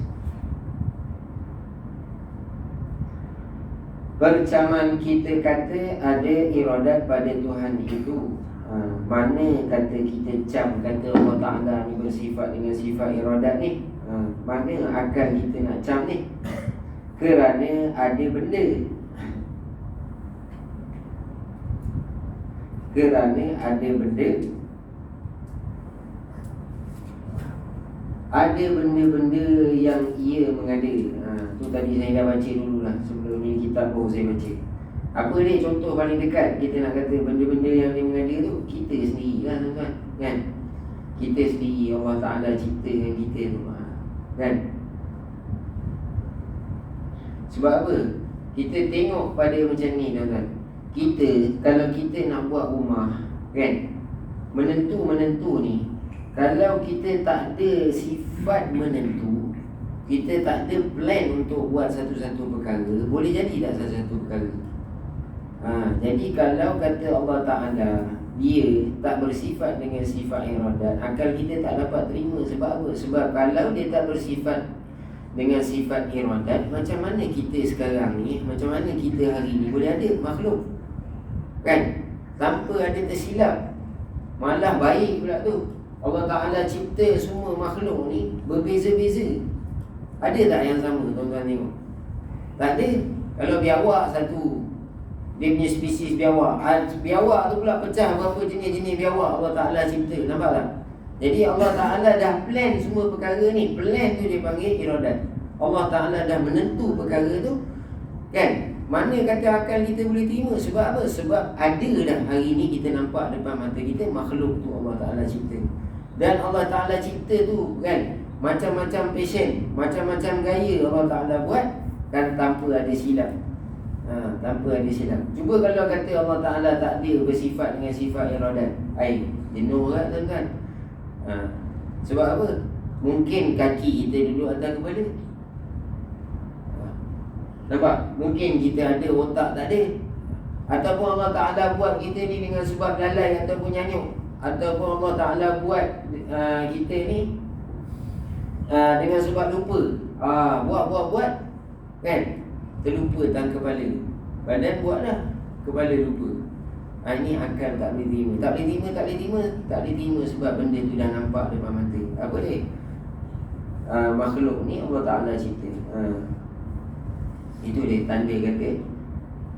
Percaman kita kata ada iradat pada Tuhan itu. Mana kata kita kata Allah Ta'ala ni bersifat dengan sifat iradat ni? Mana akal kita nak cam ni? Kerana ada benda. Kerana ada benda. Ada benda-benda yang ia mengada. Tu tadi saya dah baca dulu lah. Sebelum ni kitab baru saya baca. Apa ni contoh paling dekat kita nak kata benda-benda yang dia mengada tu? Kita sendiri lah tuan-tuan, kan? Kita sendiri, Allah Ta'ala ciptakan kita tu, kan? Sebab apa? Kita tengok pada macam ni tuan-tuan. Kita, kalau kita nak buat rumah, kan? Menentu-menentu ni, kalau kita tak ada sifat menentu, kita tak ada plan untuk buat satu-satu perkara, boleh jadi tak satu-satu perkara? Jadi kalau kata Allah Ta'ala dia tak bersifat dengan sifat iradat, akal kita tak dapat terima. Sebab apa? Sebab kalau dia tak bersifat dengan sifat iradat, macam mana kita sekarang ni, macam mana kita hari ni boleh ada makhluk? Kan? Tanpa ada tersilap. Malah baik pula tu. Allah Ta'ala cipta semua makhluk ni berbeza-beza. Ada tak yang sama tuan-tuan tengok? Tak ada. Kalau biawak satu, dia punya spesies biawak, biawak tu pula pecah berapa jenis-jenis biawak Allah Ta'ala cipta. Nampak tak? Jadi Allah Ta'ala dah plan semua perkara ni. Plan tu dia panggil iradat. Allah Ta'ala dah menentu perkara tu, kan? Mana kata akal kita boleh terima? Sebab apa? Sebab ada dah hari ni kita nampak depan mata kita makhluk tu Allah Ta'ala cipta. Dan Allah Ta'ala cipta tu, kan, macam-macam passion, macam-macam gaya Allah Ta'ala buat, kan, tanpa ada silap. Tanpa ada silap. Cuba kalau kata Allah Ta'ala tak ada bersifat dengan sifat iradat, jenuh kan tuan-tuan? Sebab apa? Mungkin kaki kita duduk atas kepala. Nampak? Mungkin kita ada, otak tak ada. Ataupun Allah Ta'ala buat kita ni dengan sebab lalai ataupun nyanyuk. Ataupun Allah Ta'ala buat kita ni dengan sebab lupa. Buat, kan, terlupa tang kepala. Badan buat dah, kepala lupa. Ini akal tak boleh terima. Tak boleh terima sebab benda tu dah nampak depan mata. Apa dia? Makhluk ni Allah Ta'ala cipta. Itu dia tanda kata.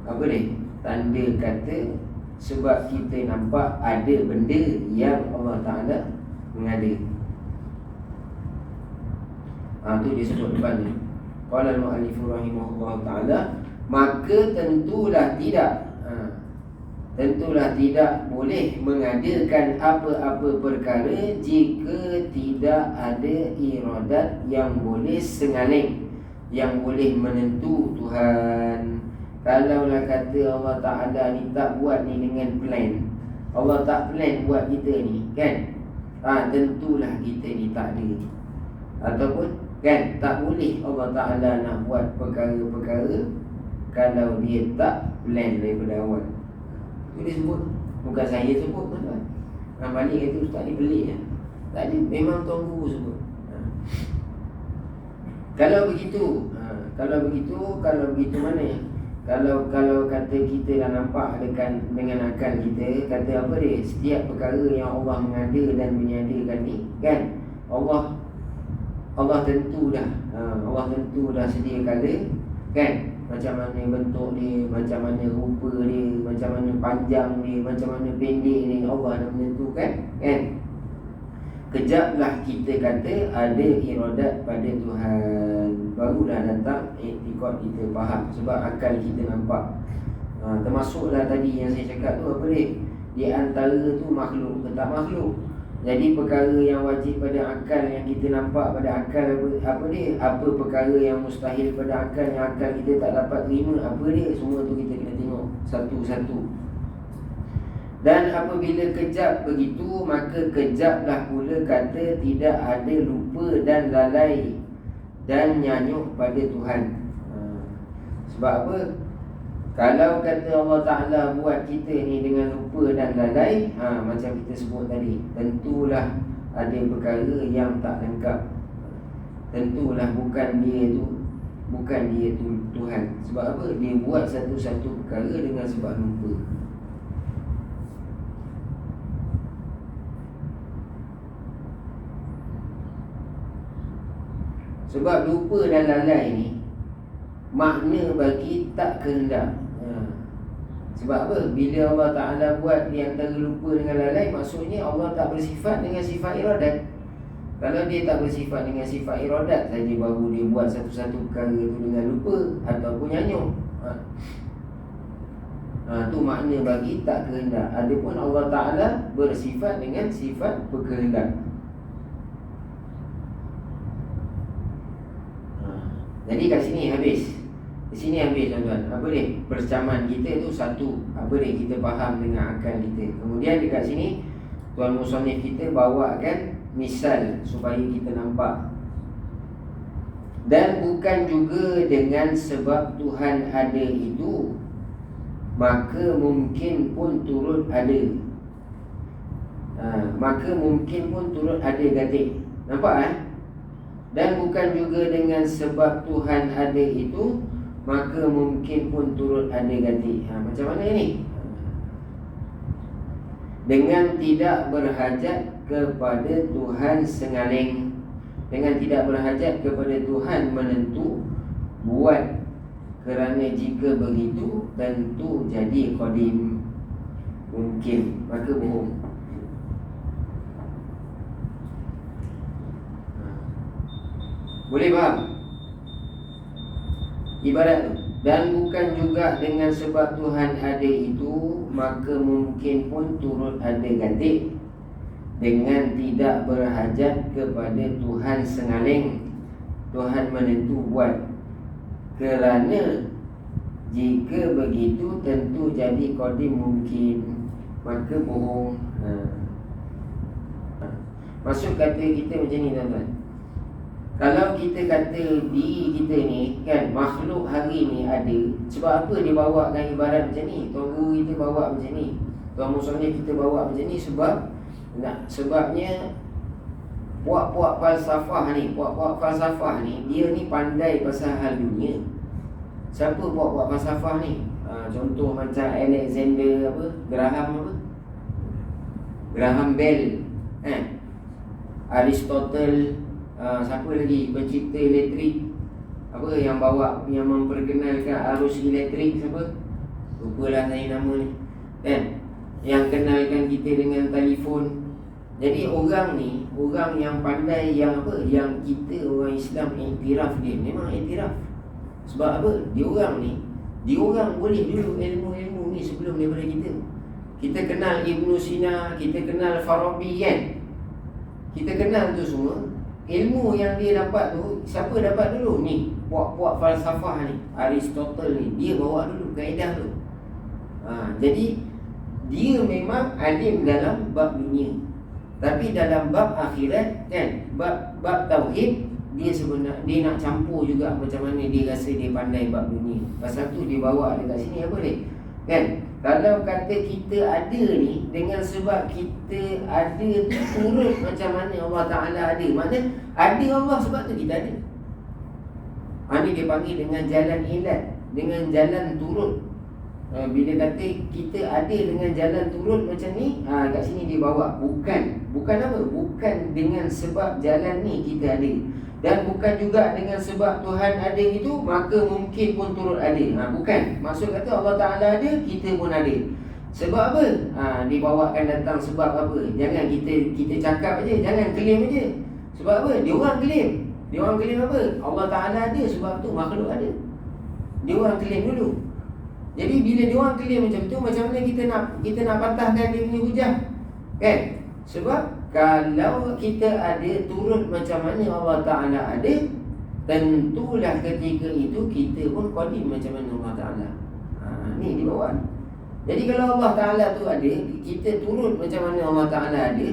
Apa dia? Tanda kata sebab kita nampak ada benda yang Allah Ta'ala mengada. Tu dia sebut depan ni. Qala al-mu'allif rahimahullah ta'ala, maka tentulah tidak boleh mengadakan apa-apa perkara jika tidak ada iradat yang boleh sengaling, yang boleh menentu Tuhan. Kalaulah kata Allah Ta'ala ni tak buat ni dengan plan, Allah tak plan buat kita ni, kan, tentulah kita ni tak ada. Ataupun, kan, tak boleh Allah Ta'ala nak buat perkara-perkara kalau dia tak plan daripada awal. Itu dia sebut. Bukan saya sebut, tuan-tuan. Balik kata ustaz ni pelik kan? Tak ada, memang Tuan Guru sebut. Kalau begitu mana? Kalau kata kita dah nampak dengan akal kita, kata apa dia? Setiap perkara yang Allah mengada dan menyediakan ni, kan, Allah tentu dah. Allah tentu dah sedia kala, kan, macam mana bentuk dia, macam mana rupa dia, macam mana panjang dia, macam mana pendek dia, Allah dah menentukan, kan. Kejaplah kita kata ada iradat pada Tuhan, barulah datang iktikad kita faham. Sebab akal kita nampak. Termasuklah tadi yang saya cakap tu, apa dia? di antara tu makhluk ke tak makhluk. Jadi perkara yang wajib pada akal yang kita nampak pada akal apa dia? Apa perkara yang mustahil pada akal yang akal kita tak dapat terima, apa dia? Semua tu kita kena tengok satu-satu. Dan apabila kejap begitu, maka kejaplah pula kata tidak ada lupa dan lalai dan nyanyuk pada Tuhan. Sebab apa? Kalau kata Allah Ta'ala buat kita ni dengan lupa dan lalai, macam kita sebut tadi, tentulah ada perkara yang tak lengkap. Tentulah bukan dia tu Tuhan. Sebab apa? Dia buat satu-satu perkara dengan sebab lupa. Sebab lupa dan lalai ni makna bagi tak kehendak. Sebab apa? Bila Allah Ta'ala buat di antara lupa dengan lalai, maksudnya Allah tak bersifat dengan sifat iradat. Kalau dia tak bersifat dengan sifat iradat saja, baru dia buat satu-satu perkara tu dengan lupa ataupun nyanyuk. Tu makna bagi tak kehendak. Adapun Allah Ta'ala bersifat dengan sifat berkehendak. Jadi kat sini habis. Di sini habis tuan-tuan. Apa dia? Percaman kita tu satu. Apa dia? Kita faham dengan akal kita. Kemudian dekat sini Tuan Musannif kita bawakan misal supaya kita nampak. Dan bukan juga dengan sebab Tuhan ada itu, maka mungkin pun turut ada. Maka mungkin pun turut ada gatik. Nampak Dan bukan juga dengan sebab Tuhan ada itu, maka mungkin pun turut ada ganti. Macam mana ni? Dengan tidak berhajat kepada Tuhan sengaling. Dengan tidak berhajat kepada Tuhan menentu buat. Kerana jika begitu, tentu jadi qadim. Mungkin, maka bohong. Boleh faham? Ibarat tu. Dan bukan juga dengan sebab Tuhan ada itu, maka mungkin pun turut ada ganti. Dengan tidak berhajat kepada Tuhan sengaling, Tuhan menentu buat. Kerana jika begitu, tentu jadi qadim mungkin, maka bohong. Maksud kata kita macam ni tuan-tuan. Kalau kita kata diri kita ni kan, makhluk hari ni ada, sebab apa dia bawakan ibarat macam ni? Tuan Guru kita bawa macam ni, Tuan Musannif kita bawa macam ni sebabnya puak-puak falsafah ni, dia ni pandai pasal hal dunia. Siapa puak-puak falsafah ni? Contoh macam Alexander Graham Bell, Aristotle. Siapa lagi pencipta elektrik? Yang memperkenalkan arus elektrik? Siapa? Lupalah saya nama ni. Yang kenalkan kita dengan telefon. Jadi orang ni, orang yang pandai, yang kita orang Islam iktiraf dia. Memang iktiraf. Sebab apa? Dia orang boleh dulu ilmu-ilmu ni sebelum daripada kita. Kita kenal Ibn Sina, kita kenal Farabi kan? Kita kenal tu semua. Ilmu yang dia dapat tu, siapa dapat dulu? Ni, puak-puak falsafah ni, Aristotle ni, dia bawa dulu kaedah tu. Jadi dia memang alim dalam bab dunia, tapi dalam bab akhirat kan, bab tauhid, dia sebenarnya dia nak campur juga macam mana dia rasa dia pandai bab dunia. Pasal tu dia bawa dekat sini apa dia? Kan? Kalau kata kita ada ni dengan sebab kita ada tu turut macam mana Allah Ta'ala ada. Maknanya ada Allah sebab tu kita ada. Ini dia panggil dengan jalan ilat, dengan jalan turut. Bila kata kita ada dengan jalan turut macam ni, kat sini dia bawa bukan apa? Bukan dengan sebab jalan ni kita ada. Dan bukan juga dengan sebab Tuhan ada itu, maka mungkin pun turut ada. Bukan. Maksud kata Allah Ta'ala ada, kita pun ada. Sebab apa? Dibawakan datang sebab apa? Jangan kita cakap aja, jangan claim aja. Sebab apa? Dia orang claim. Dia orang claim apa? Allah Ta'ala ada, sebab tu makhluk ada. Dia orang claim dulu. Jadi bila dia orang clear macam tu, macam mana kita nak patahkan dia punya hujah? Kan? Sebab kalau kita ada turut macam mana Allah Ta'ala ada, tentulah ketika itu kita pun qadim macam mana Allah Ta'ala. Ni di bawah. Jadi kalau Allah Ta'ala tu ada, kita turut macam mana Allah Ta'ala ada,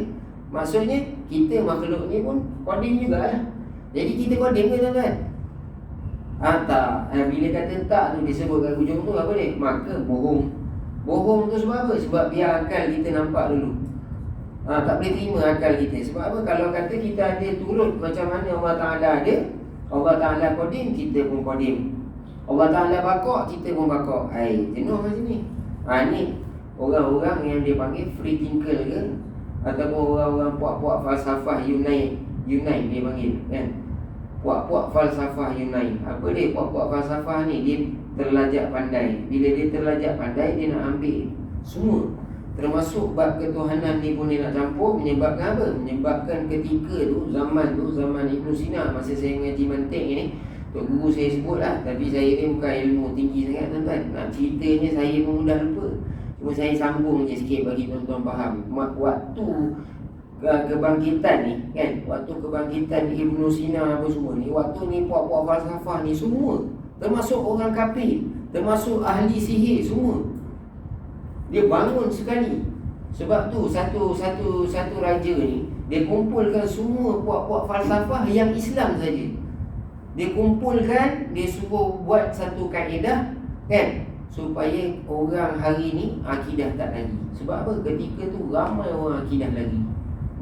maksudnya kita makhluk ni pun qadim jugalah. Jadi kita qadim ke tuan-tuan? Tak. Bila kata tak tu disebut kat hujung tu apa ni? Maka bohong. Bohong tu sebab apa? Sebab biar akal kita nampak dulu. Tak boleh terima akal kita. Sebab apa? Kalau kata kita ada turut macam mana Allah Ta'ala ada, Allah Ta'ala qadim, kita pun qadim. Allah Ta'ala bakok, kita pun bakok. Jenuh macam ni. Ni orang-orang yang dia panggil free thinker ke, ataupun orang-orang puak-puak falsafah Yunain dia panggil, kan? Puak-puak falsafah Yunain. Apa dia puak-puak falsafah ni? Dia terlajak pandai. Bila dia terlajak pandai, dia nak ambil semua, termasuk bab ketuhanan ni pun dia nak campur. Menyebabkan apa? Menyebabkan ketika tu, zaman Ibn Sina, masa saya mengaji mantik ni, Tok Guru saya sebut lah, tapi saya ni bukan ilmu tinggi sangat tuan-tuan. Nak ceritanya saya pun mudah lupa. Cuma saya sambung je sikit bagi tuan-tuan faham. Waktu kebangkitan ni, kan, waktu kebangkitan Ibn Sina apa semua ni, waktu ni puak-puak falsafah ni semua, termasuk orang kafir, termasuk ahli sihir semua, dia bangun sekali. Sebab tu satu raja ni, dia kumpulkan semua puak-puak falsafah yang Islam saja. Dia kumpulkan, dia suruh buat satu kaedah, kan, supaya orang hari ni akidah tak lagi. Sebab apa? Ketika tu ramai orang akidah lagi.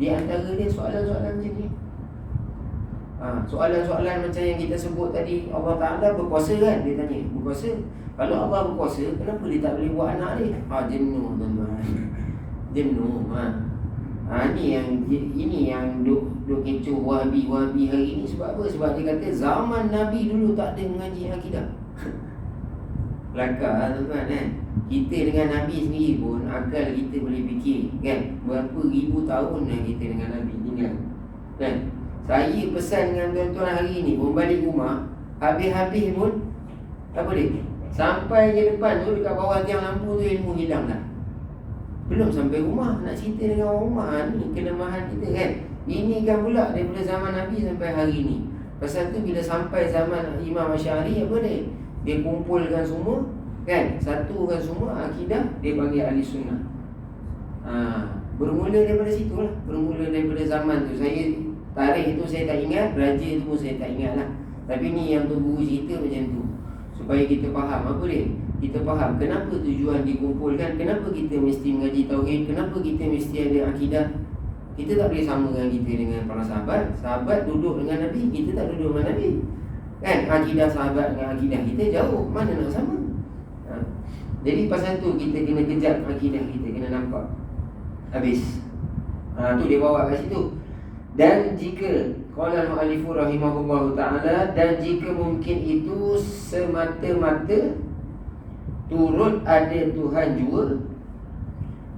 Di antara dia soalan-soalan macam ni. Soalan-soalan macam yang kita sebut tadi, Allah Ta'ala berkuasa kan? Dia tanya, berkuasa? Kalau Allah berkuasa, kenapa dia tak boleh buat anak dia? Jenuh tuan-tuan. Jenuh. Ini yang duk kecoh Wahabi hari ni. Sebab apa? Sebab dia kata zaman Nabi dulu tak ada mengaji akidah. Kelakar tuan-tuan, kan? Kita dengan Nabi sendiri pun akal kita boleh fikir, kan? Berapa ribu tahun dah kita dengan Nabi tinggal, kan? Saya pesan dengan tuan-tuan hari ni pun balik rumah, habis-habis pun apa dia? Sampai je depan tu, dekat bawah tiang lampu tu ilmu hilang dah. Belum sampai rumah nak cerita dengan orang rumah. Ni kelemahan kita, kan? Ini kan pula daripada zaman Nabi sampai hari ni. Pasal tu bila sampai zaman Imam Asy'ari, apa dia? Dia kumpulkan semua, kan? Satukan semua akidah, dia panggil ahli sunnah. Bermula daripada situ lah. Bermula daripada zaman tu. Saya tarikh tu saya tak ingat, raja tu pun saya tak ingat lah. Tapi ni yang tu guru cerita macam tu, supaya kita faham apa dia. Kita faham kenapa tujuan dikumpulkan, kenapa kita mesti mengaji tauhid, kenapa kita mesti ada akidah. Kita tak boleh samakan kita dengan para sahabat. Sahabat duduk dengan Nabi, kita tak duduk dengan Nabi, kan? Akidah sahabat dengan akidah kita jauh, mana nak sama? Jadi pasal tu kita kena kejar akidah kita, kena nampak. Habis. Tu dia bawa kat situ. Dan jika qala al-mu'allifu rahimahullahu ta'ala, dan jika mungkin itu semata-mata turut ada Tuhan juga,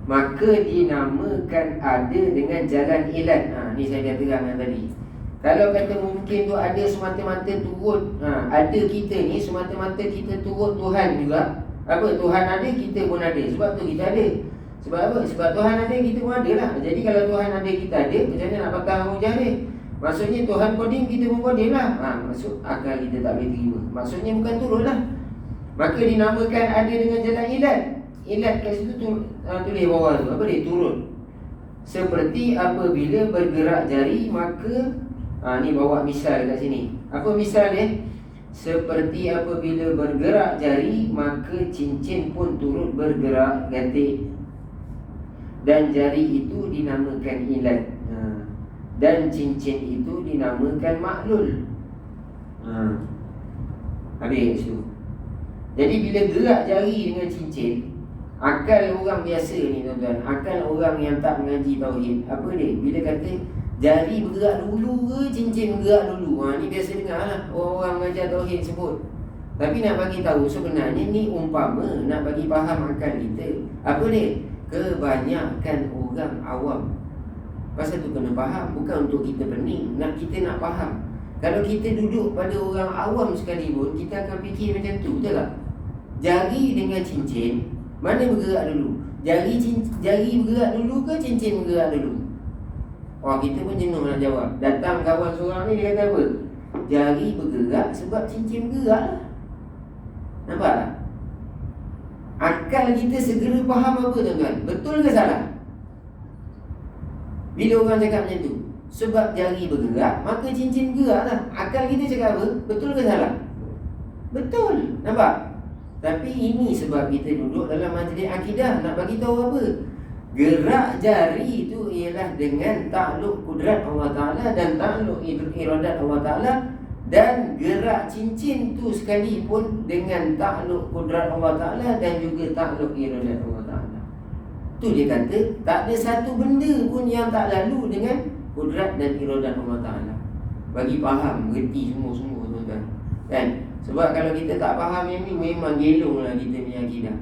maka dinamakan ada dengan jalan ilan. Ni saya dah terangkan tadi. Kalau kata mungkin tu ada semata-mata turut, ada kita ni semata-mata kita turut Tuhan juga. Apa? Tuhan ada, kita pun ada. Sebab tu kita ada. Sebab apa? Sebab Tuhan ada, kita pun ada lah. Jadi kalau Tuhan ada, kita ada, macam mana nak patah hujah dia? Maksudnya Tuhan qadim, kita pun qadim lah. Maksud akal kita tak boleh terima. Maksudnya bukan turut lah. Maka dinamakan ada dengan jalan ilat. Ilat kat situ tulis bawah tu. Apa dia? Turut. Seperti apabila bergerak jari, maka ni bawa misal kat sini. Apa misal dia? Seperti apabila bergerak jari, maka cincin pun turut bergerak ganti. Dan jari itu dinamakan ilat. Dan cincin itu dinamakan maklul. Habis tu. Jadi bila gerak jari dengan cincin, akal orang biasa ni tuan-tuan, akal orang yang tak mengaji tauhid, apa dia? Bila kata jari bergerak dulu ke cincin bergerak dulu, ni biasa dengar lah orang mengajar tauhid sebut. Tapi nak bagi tahu sebenarnya ni umpama nak bagi faham akal kita. Apa dia? Kebanyakan orang awam. Pasal tu kena faham, bukan untuk kita pening, kita nak faham. Kalau kita duduk pada orang awam sekalipun, kita akan fikir macam tu, betul tak? Jari dengan cincin, mana bergerak dulu? Jari bergerak dulu ke cincin bergerak dulu? Kita pun jenuh nak jawab. Datang kawan seorang ni, dia kata apa? Jari bergerak sebab cincin bergerak lah. Nampak tak? Akal kita segera faham apa tuan-tuan? Betul ke salah? Bila orang cakap macam tu, sebab jari bergerak, maka cincin bergerak lah. Akal kita cakap apa? Betul ke salah? Betul. Nampak? Tapi ini sebab kita duduk dalam majlis akidah, nak bagi tahu apa? Gerak jari itu ialah dengan takluk kudrat Allah Ta'ala dan takluk iradat Allah Ta'ala. Dan gerak cincin tu sekalipun dengan takluk kudrat Allah Ta'ala dan juga takluk iradat Allah Ta'ala. Tu dia kata, tak ada satu benda pun yang tak lalu dengan kudrat dan iradat Allah Ta'ala. Bagi faham, mengerti semua-semua tuan-tuan. Kan? Sebab kalau kita tak faham yang ni, memang gelong lah kita punya akidah.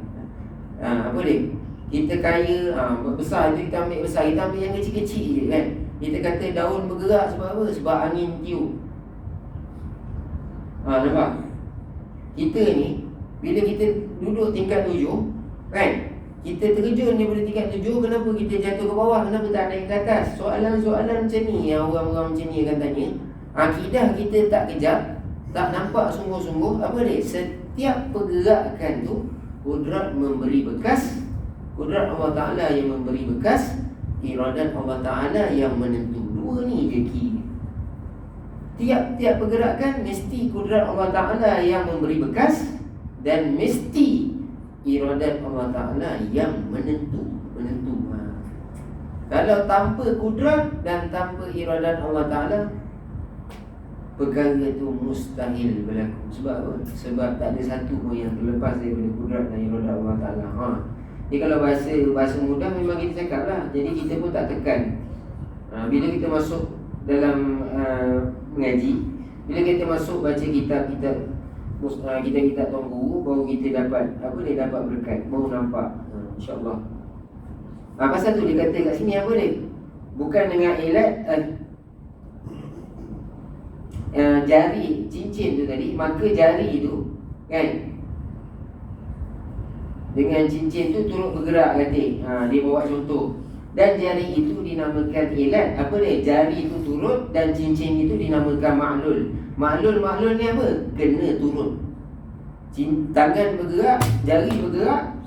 Apa dia? Kita kaya, besar itu kita ambil besar, kita ambil yang kecil-kecil je kan. Kita kata daun bergerak sebab apa? Sebab angin tiup. Nampak? Kita ni, bila kita duduk tingkat 7, kan? Kita terjun daripada tingkat 7, kenapa kita jatuh ke bawah? Kenapa tak naik ke atas? Soalan-soalan macam ni yang orang-orang macam ni akan tanya. Akidah kita tak kejap, tak nampak sungguh-sungguh. Apa dia? Setiap pergerakan tu, kudrat memberi bekas. Kudrat Allah Ta'ala yang memberi bekas, iradat Allah Ta'ala yang menentu. Dua ni je key. Tiap-tiap pergerakan mesti kudrat Allah Ta'ala yang memberi bekas dan mesti iradat Allah Ta'ala yang menentu. Kalau tanpa kudrat dan tanpa iradat Allah Ta'ala, perkara itu mustahil berlaku. Sebab apa? Sebab tak ada satu pun yang terlepas daripada kudrat dan iradat Allah Ta'ala. Jadi kalau bahasa mudah memang kita cakap lah. Jadi kita pun tak tekan. Bila kita masuk dalam mengaji, bila kita masuk baca kitab Tuan Guru, baru kita dapat dapat berkat, baru nampak insya-Allah. Pasal tu dia kata kat sini apa dia? Bukan dengan ilat jari cincin tu tadi, maka jari tu kan dengan cincin tu turut bergerak kata. Dia bawa contoh. Dan jari itu dinamakan ilat. Apa dia? Jari itu turut dan cincin itu dinamakan ma'lul. Ma'lul ni apa? Kena turut. Tangan bergerak, jari bergerak,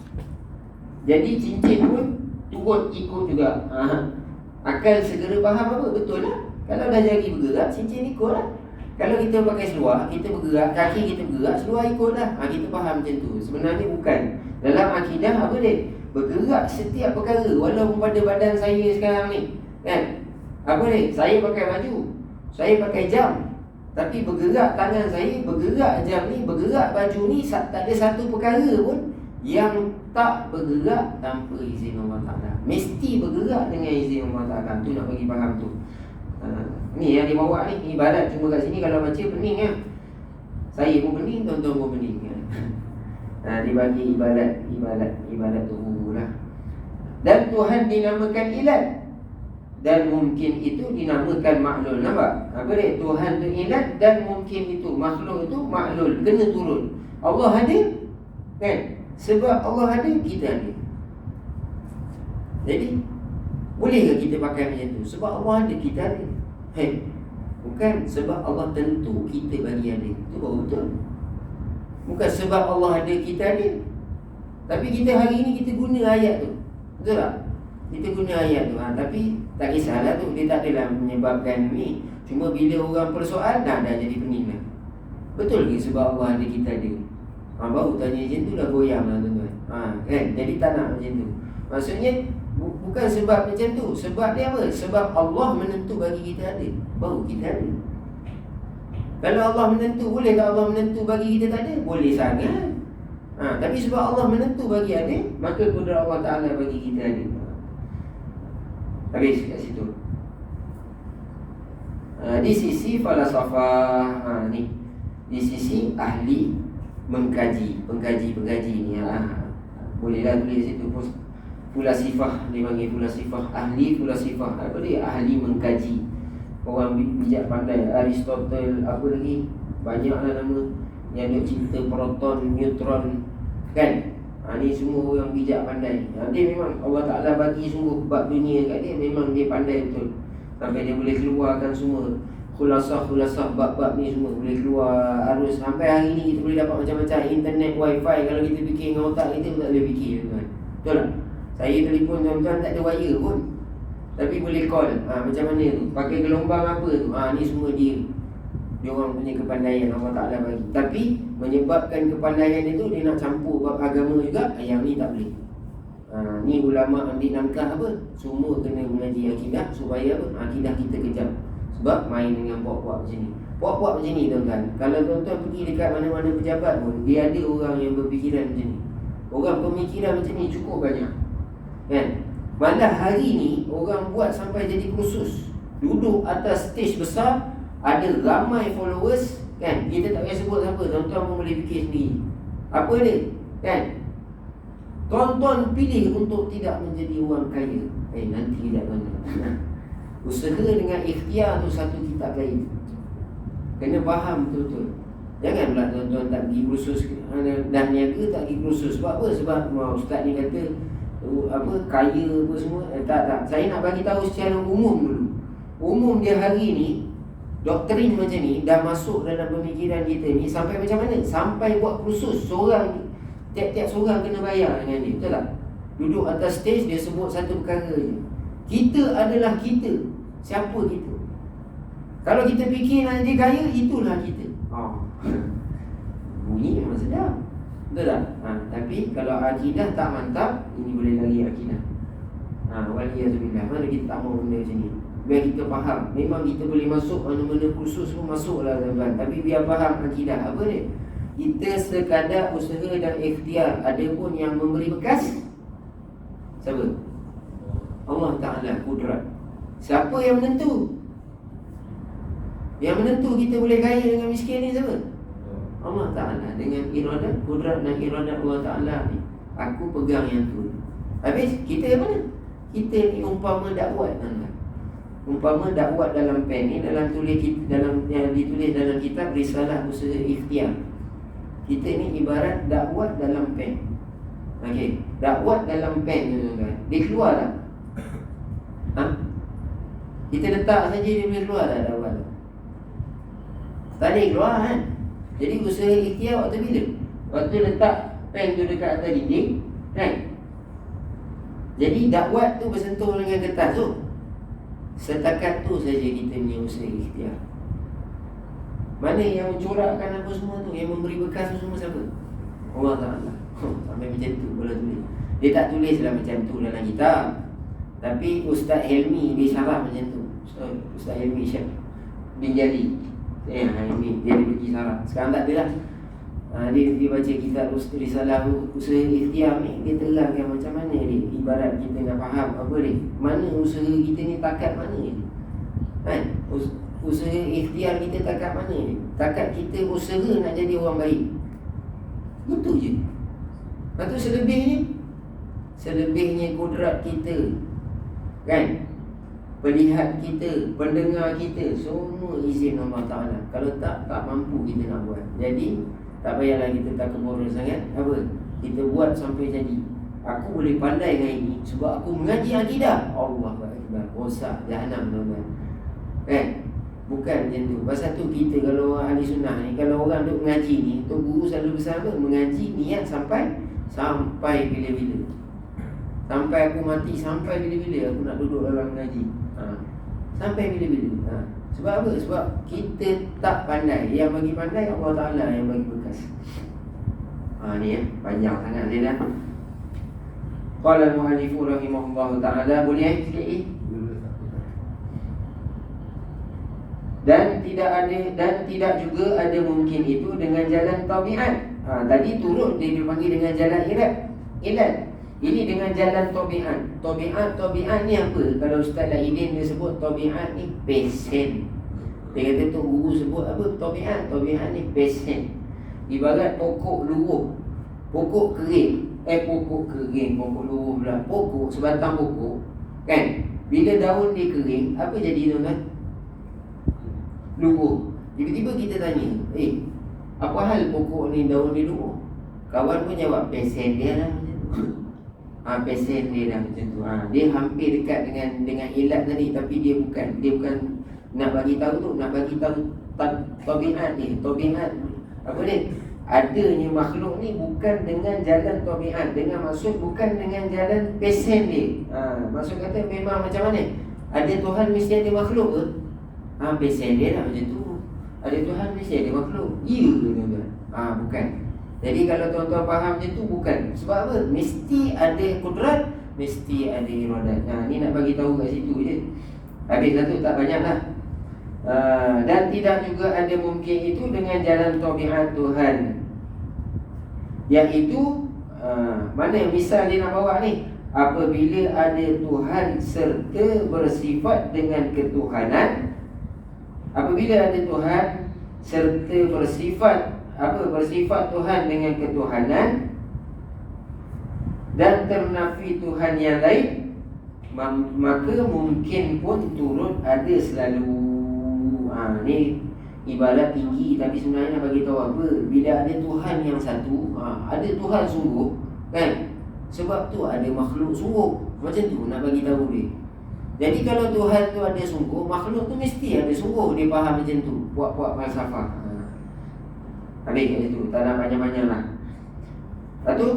jadi cincin pun turut ikut juga. Akal segera faham apa? Betul lah. Kalau dah jari bergerak, cincin ikut lah. Kalau kita pakai seluar, kita bergerak, kaki kita bergerak, seluar ikut lah. Kita faham macam tu. Sebenarnya bukan. Dalam akidah apa dia? Bergerak setiap perkara. Walaupun pada badan saya sekarang ni, kan? Apa dia? Saya pakai baju, saya pakai jam, tapi bergerak tangan saya, bergerak jam ni, bergerak baju ni, tak ada satu perkara pun yang tak bergerak tanpa izin Allah Ta'ala. Mesti bergerak dengan izin Allah Ta'ala. Tu nak bagi faham tu. Ni yang dia bawa ni, ibarat cuma kat sini kalau baca pening kan. Saya pun pening, tuan-tuan pun pening kan. Dia bagi ibadat tu lah. Dan Tuhan dinamakan ilat, dan mungkin itu dinamakan maklul. Nampak? Apa dia? Tuhan tu ilat dan mungkin itu, makhluk itu maklul, kena turun. Allah ada, kan? Sebab Allah ada, kita ada. Jadi boleh ke kita pakai macam tu? Sebab Allah ada, kita ada. Bukan sebab Allah tentu kita bagi ada. Itu baru betul. Bukan sebab Allah ada, kita ada. Tapi kita hari ni kita guna ayat tu. Betul tak? Kita guna ayat tu. Tapi tak kisahlah tu. Dia tak adalah menyebabkan ni. Cuma bila orang persoal, dah jadi pening lah. Betul ke sebab Allah ada, kita ada? Baru tanya macam tu dah goyang lah tuan-tuan. Kan? Jadi tak nak macam tu. Maksudnya bukan sebab macam tu. Sebab dia apa? Sebab Allah menentu bagi kita ada, baru kita ada. Kalau Allah menentu, boleh tak Allah menentu bagi kita tak ada? Boleh sangat. Tapi sebab Allah menentu bagi ada, maka kudrat Allah Ta'ala bagi kita ada. Habis kat situ. Di sisi falsafah ni, di sisi ahli pengkaji ni bolehlah tulis situ. Fulasifah, dia panggil fulasifah, ahli fulasifah. Apa dia? Ahli mengkaji. Orang bijak pandai, Aristotle, apa lagi, banyaklah nama yang duk cerita proton, neutron, Kan? Ni semua orang bijak pandai. Dia memang Allah Ta'ala bagi sungguh bab dunia kat dia. Memang dia pandai betul. Sampai dia boleh keluarkan semua khulasah bab-bab ni semua. Boleh keluar arus. Sampai hari ni kita boleh dapat macam-macam internet, wifi. Kalau kita fikir dengan otak kita pun tak boleh fikir, tuan. Betul tak? Saya telefon tuan-tuan tak ada wire pun, tapi boleh call. Macam mana tu? Pakai gelombang apa tu? Ni semua dia orang punya kepandaian Allah Ta'ala bagi. Tapi menyebabkan kepandaian itu dia nak campur bab agama juga, yang ni tak boleh. Ni ulama ambil langkah apa? Semua kena mengaji akidah supaya apa? Akidah kita kejam. Sebab main dengan puak-puak macam ni. Puak-puak macam ni tuan-tuan, kalau tuan-tuan pergi dekat mana-mana pejabat pun, dia ada orang yang berfikiran macam ni. Orang pemikiran macam ni cukup banyak, kan? Malah hari ni orang buat sampai jadi kursus. Duduk atas stage besar, ada ramai followers, kan? Kita tak payah sebut siapa, tuan-tuan pun boleh fikir sendiri. Apa dia? Kan? Tuan-tuan pilih untuk tidak menjadi orang kaya. Nanti kejap tuan-tuan. Usaha dengan ikhtiar tu satu kitab lain. Kena faham betul-betul. Jangan pula tuan-tuan tak pergi kursus dah niaga, tak pergi kursus. Sebab apa? Sebab ustaz ni kata kaya apa semua. Tak. Saya nak bagi tahu secara umum dulu. Umum dia hari ni, doktrin macam ni dah masuk dalam pemikiran kita ni. Sampai macam mana? Sampai buat kursus seorang, tiap-tiap seorang kena bayar dengan dia. Betul tak? Duduk atas stage, dia sebut satu perkara je. Kita adalah kita. Siapa kita? Kalau kita fikir nak jadi kaya, itulah kita. Bunyi memang sedap. Betul tak? Tapi kalau akidah tak mantap, ini boleh lari akidah. Waliyazubillah. Mana kita tak mau benda macam ni. Biar kita faham. Memang kita boleh masuk mana-mana kursus pun masuklah tuan-tuan. Tapi biar faham akidah. Apa dia? Kita sekadar usaha dan ikhtiar. Ada pun yang memberi bekas. Siapa? Allah Ta'ala kudrat. Siapa yang menentu? Yang menentu kita boleh kaya dengan miskin ni siapa? Allah Ta'ala. Dengan iradat, kudrat dan iradat Allah Ta'ala ni, aku pegang yang tu. Habis kita yang mana? Kita ni umpama dakwat, umpama dakwat dalam pen ni, dalam yang ditulis dalam kitab Risalah Usaha Ikhtiar. Kita ni ibarat dakwat dalam pen. Okey, dakwat dalam pen ni tuan-tuan. Dia keluar tak? Kita letak saja dia boleh keluar tak dakwat tu? Tak boleh keluar, kan? Jadi usaha ikhtiar waktu bila? Waktu letak pen tu dekat atas dinding, kan? Jadi dakwat tu bersentuh dengan kertas tu. Setakat tu saja kita punya usaha ikhtiar. Mana yang mencorakkan apa semua tu, yang memberi bekas tu semua siapa? Allah Ta'ala. Sampai macam tu boleh tulis. Dia tak tulislah macam tu dalam kitab. Tapi Ustaz Helmi dia syarah macam tu. Ustaz Helmi Syekh bin Jali, Helmi, dia bagi syarah. Sekarang tak ada lah. Dia baca kitab Risalah Usaha Ikhtiar ni, dia terangkan macam mana dia. Ibarat kita nak faham apa dia, mana usaha kita ni takat mana ni, kan? Usaha ikhtiar kita takat mana ni? Takat kita usaha nak jadi orang baik. Betul je. Lepas tu selebihnya kudrat kita, kan? Pelihat kita, pendengar kita, semua izin Allah Ta'ala. Kalau tak mampu kita nak buat. Jadi tak payahlah kita tak keburu sangat. Apa? Kita buat sampai jadi. Aku boleh pandai hari ni sebab aku mengaji akidah. Allah Akbar. Rosak jahanam, tuan-tuan. Kan? Bukan macam tu. Pasal tu kita kalau orang ahli sunnah ni, kalau orang duk mengaji ni, tu guru selalu bersama mengaji niat sampai bila-bila. Sampai aku mati, sampai bila-bila aku nak duduk dalam mengaji. Sampai bila-bila. Sebab apa? Sebab kita tak pandai. Yang bagi pandai Allah Ta'ala yang bagi bekas. Ni panjang sangat dia dah. Qala al-mu'allifu rahimahullah ta'ala. Boleh sikit Dan tidak juga ada mungkin itu dengan jalan tabiat. Tadi turut dia dipanggil dengan jalan ilat. Ini dengan jalan tabiat. Tabiat ni apa? Kalau Ustaz Lahidin dia sebut tabiat ni pesen. Dia kata tu guru sebut apa? Tabiat ni pesen. Ibarat pokok luruh, pokok kering, pokok luruh pula. Pokok, sebatang pokok, kan? Bila daun dia kering, apa jadi tuan-tuan? Luruh. Tiba-tiba kita tanya, apa hal pokok ni daun dia luruh? Kawan pun jawab pesen dia lah macam tu. Pesen dia lah macam tu. Dia hampir dekat dengan ilat tadi, tapi dia bukan nak bagi tahu tu, nak bagi tahu tabiat ni. Tabiat apa dia? Adanya makhluk ni bukan dengan jalan tabiat, dengan maksud bukan dengan jalan pesen dia. Maksud kata memang macam mana? Ada Tuhan mesti ada makhluk ke? Pesen dia lah macam tu. Ada Tuhan mesti ada makhluk. Ya ke tuan-tuan? Bukan. Jadi kalau tuan-tuan faham macam tu, bukan. Sebab apa? Mesti ada kudrat, mesti ada iradat. Ni nak bagi tahu kat situ je. Habis satu, tak banyak lah. Dan tidak juga ada mungkin itu dengan jalan tabiat Tuhan, iaitu mana misal dia nak bawa ni, apabila ada Tuhan serta bersifat dengan ketuhanan. Apabila ada Tuhan serta bersifat Tuhan dengan ketuhanan dan ternafi Tuhan yang lain, maka mungkin pun turut ada selalu. Ni ibarat tinggi, tapi sebenarnya nak bagi tahu apa? Bila ada Tuhan yang satu, ada Tuhan sungguh, kan? Sebab tu ada makhluk sungguh. Macam tu nak bagi tahu dia. Jadi kalau Tuhan tu ada sungguh, makhluk tu mesti ada sungguh. Dia faham macam tu. Puak-puak falsafah. Habis kat situ, tak nak banyak-banyak lah. Lepas tu,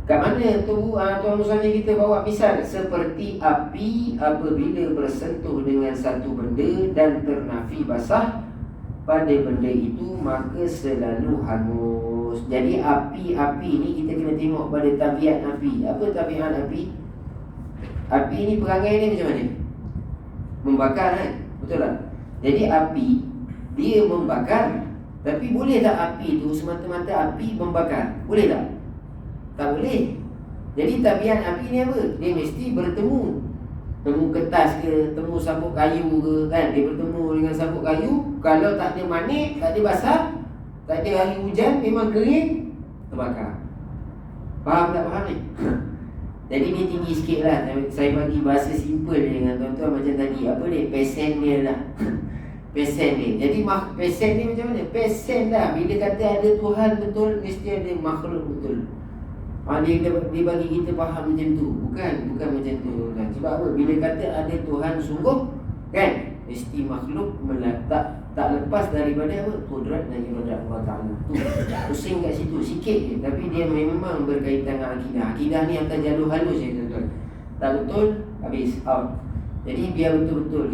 kat mana tu Tuan Musanya kita bawa misal seperti api apabila bersentuh dengan satu benda dan ternafi basah pada benda itu, maka selalu hangus. Jadi api ni kita kena tengok pada tabiat api. Apa tabiat api? Api ni perangai ni macam mana? Membakar, kan? Betul tak? Jadi api dia membakar. Tapi boleh tak api tu semata-mata api membakar? Boleh tak? Tak boleh. Jadi tabiat api ni apa? Dia mesti bertemu. Temu kertas ke, temu sabuk kayu ke, kan? Dia bertemu dengan sabuk kayu. Kalau tak ada manik, tak ada basah, tak ada hari hujan, memang kering, terbakar. Faham tak faham ni? Jadi dia tinggi sikit lah. Saya bagi bahasa simple dengan tuan-tuan macam tadi. Apa dia? Pesen dia lah. Pesen dia. Jadi pesen ni macam mana? Pesen dah. Bila kata ada Tuhan betul, mesti ada makhluk betul. Dia bagi kita faham macam tu. Bukan macam tu, kan? Sebab apa? Bila kata ada Tuhan sungguh, kan? Mesti makhluk tak lepas daripada apa? Kudrat dan iradat Allah Ta'ala. Pusing kat situ sikit je. Tapi dia memang berkaitan dengan akidah. Akidah ni akan jalur halus je, tuan-tuan. Tak betul, habis, out. Jadi biar betul-betul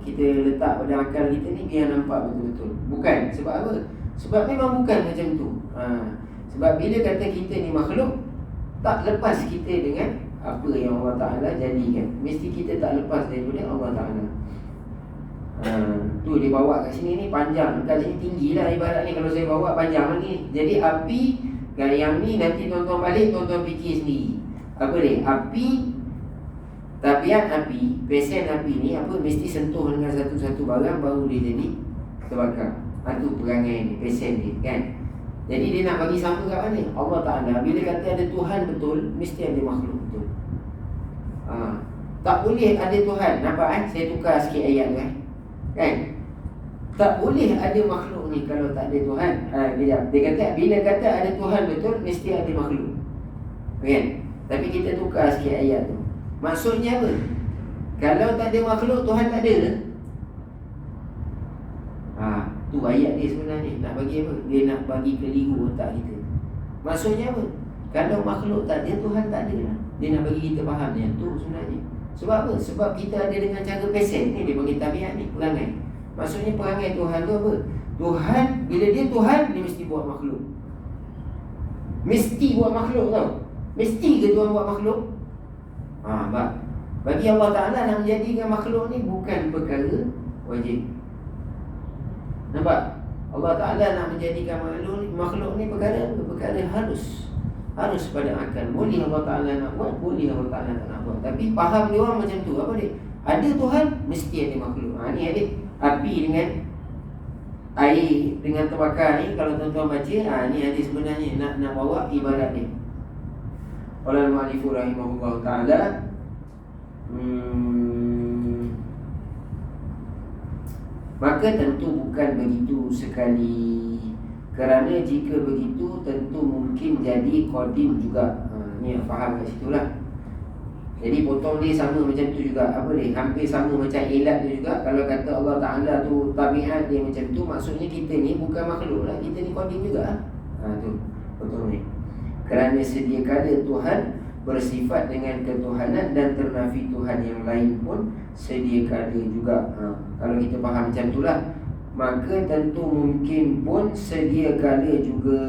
kita letak pada akal kita ni, biar nampak betul-betul. Bukan. Sebab apa? Sebab memang bukan macam tu. Sebab bila kata kita ni makhluk, tak lepas kita dengan apa yang Allah Ta'ala jadikan. Mesti kita tak lepas daripada Allah Ta'ala. Tu dia bawa kat sini ni panjang. Kat sini tinggi lah ibarat ni. Kalau saya bawa panjang ni. Jadi api, yang ni nanti tuan-tuan balik, tuan-tuan fikir sendiri. Apa dia? Api, tabiat api, pesen api ni apa? Mesti sentuh dengan satu-satu barang baru dia jadi terbakar. Itu perangai ni, pesen dia, kan? Jadi dia nak bagi sama kat mana? Allah Ta'ala bila kata ada Tuhan betul, mesti ada makhluk betul. Tak boleh ada Tuhan. Nampak Saya tukar sikit ayat tu, kan? Tak boleh ada makhluk ni kalau tak ada Tuhan. Dia kata bila kata ada Tuhan betul, mesti ada makhluk, kan? Tapi kita tukar sikit ayat tu. Maksudnya apa? Kalau tak ada makhluk, Tuhan tak ada ke? Tu ayat dia sebenarnya. Nak bagi apa? Dia nak bagi keliru otak kita. Maksudnya apa? Kalau makhluk tak ada, Tuhan tak ada lah. Dia nak bagi kita faham yang tu sebenarnya. Sebab apa? Sebab kita ada dengan cara pesen ni. Dia panggil tabiat ni, perangai. Maksudnya perangai Tuhan tu apa? Tuhan, bila dia Tuhan, dia mesti buat makhluk. Mesti buat makhluk tau. Mesti ke Tuhan buat makhluk? Bagi Allah Ta'ala nak menjadikan makhluk ni bukan perkara wajib. Nampak? Allah Ta'ala nak menjadikan makhluk ni perkara halus. Harus pada akal. Boleh Allah Ta'ala nak buat, boleh Allah Ta'ala tak nak buat. Tapi faham dia orang macam tu. Apa dia? Ada Tuhan, mesti ada makhluk. Ni ada api dengan air dengan terbakar ni. Kalau tuan-tuan baca, ni ada sebenarnya nak bawa ibarat ni. Qala al-mu'allif rahimahullah ta'ala, maka tentu bukan begitu sekali Kerana jika begitu tentu mungkin jadi qadim juga. Ni faham kat situ lah. Jadi potong dia sama macam tu juga. Apa dia? Hampir sama macam ilat tu juga. Kalau kata Allah Ta'ala tu tabiat dia macam tu, maksudnya kita ni bukan makhluk lah, kita ni qadim juga. Tu potong ni. Kerana sedia kala Tuhan bersifat dengan ketuhanan dan ternafi Tuhan yang lain pun sedia kala juga. Kalau kita faham macam tu lah, maka tentu mungkin pun sedia kala juga.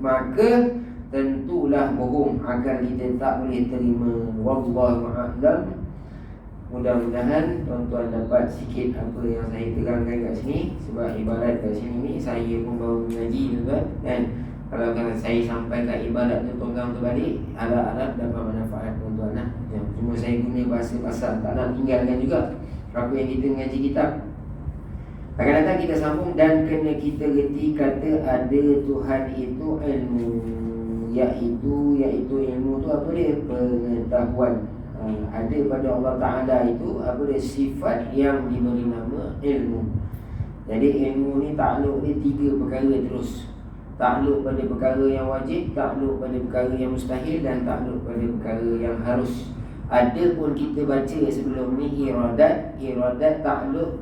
Maka tentulah bohong agar kita tak boleh terima. Wallahu a'lam. Mudah-mudahan tuan-tuan dapat sikit apa yang saya terangkan kat sini. Sebab ibarat kat sini ni saya pun baru mengaji tuan-tuan kan. Kalau saya sampai kat ibarat tu tonggang tu balik, harap-harap dapat manfaat tuan-tuan lah. Cuma saya guna bahasa pasal, tak nak tinggalkan juga apa yang kita mengaji kitab. Akan datang kita sambung. Dan kena kita reti kata ada Tuhan itu ilmu, iaitu ilmu tu apa dia? Pengetahuan. Ada pada Allah Ta'ala itu apa dia? Sifat yang diberi nama ilmu. Jadi ilmu ni takluk dia 3 perkara terus. Takluk pada perkara yang wajib, takluk pada perkara yang mustahil, dan takluk pada perkara yang harus. Ada pun kita baca sebelum ni iradat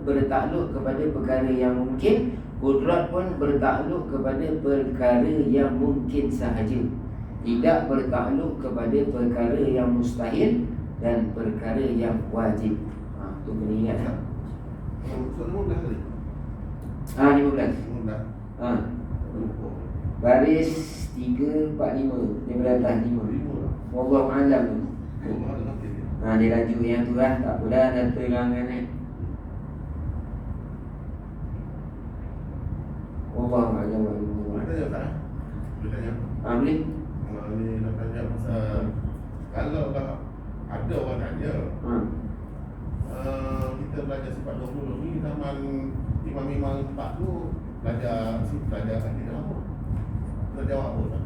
bertakluk kepada perkara yang mungkin. Qudrat pun bertakluk kepada perkara yang mungkin sahaja, tidak bertakluk kepada perkara yang mustahil dan perkara yang wajib. Tu kena ingat tak? Soal 15 tadi. 15. Baris 3, 4, 5 daripada atas 5. Wallahu a'lam. Dia laju yang tu lah. Tak apalah, dah terangkan ni. Wallahu a'lam. Boleh tanya tak? Boleh tanya? Boleh. Ni nak tanya pasal kalau lah ada orang tanya kita belajar sifat 20 ni zaman imam-imam 4 tu belajar akidah apa? Kita jawab apa tak?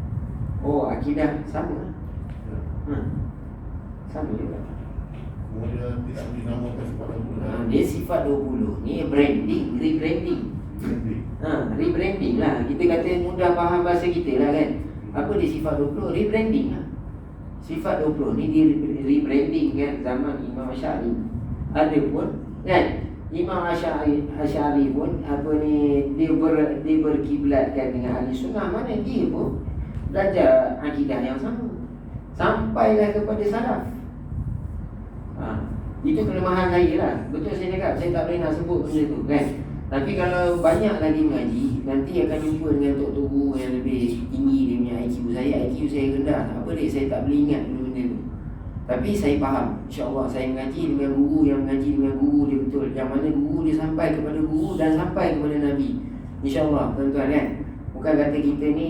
Akidah sama. Sama juga. Dia tidak dinamakan sifat 20. Dia sifat 20. Ni rebranding. Rebranding lah. Kita kata mudah faham bahasa kita lah kan. Apa dia sifat 20? Rebranding lah. Sifat 20 ni dia rebranding kan zaman Imam Asy'ari. Ada pun kan Imam Asy'ari pun apa ni dia berkiblatkan dengan ahli sunnah, mana dia pun belajar akidah yang sama sampailah kepada salaf. Itu kelemahan saya lah. Betul saya cakap, saya tak boleh nak sebut benda tu kan. Tapi kalau banyak lagi mengaji, nanti akan jumpa dengan tok-tok guru yang lebih tinggi dia punya IQ. IQ saya rendah. Tak apa dia, saya tak boleh ingat benda tu. Tapi saya faham. InsyaAllah saya mengaji dengan guru yang mengaji dengan guru dia betul. Yang mana guru dia sampai kepada guru dan sampai kepada Nabi. InsyaAllah tuan-tuan kan. Bukan kata kita ni,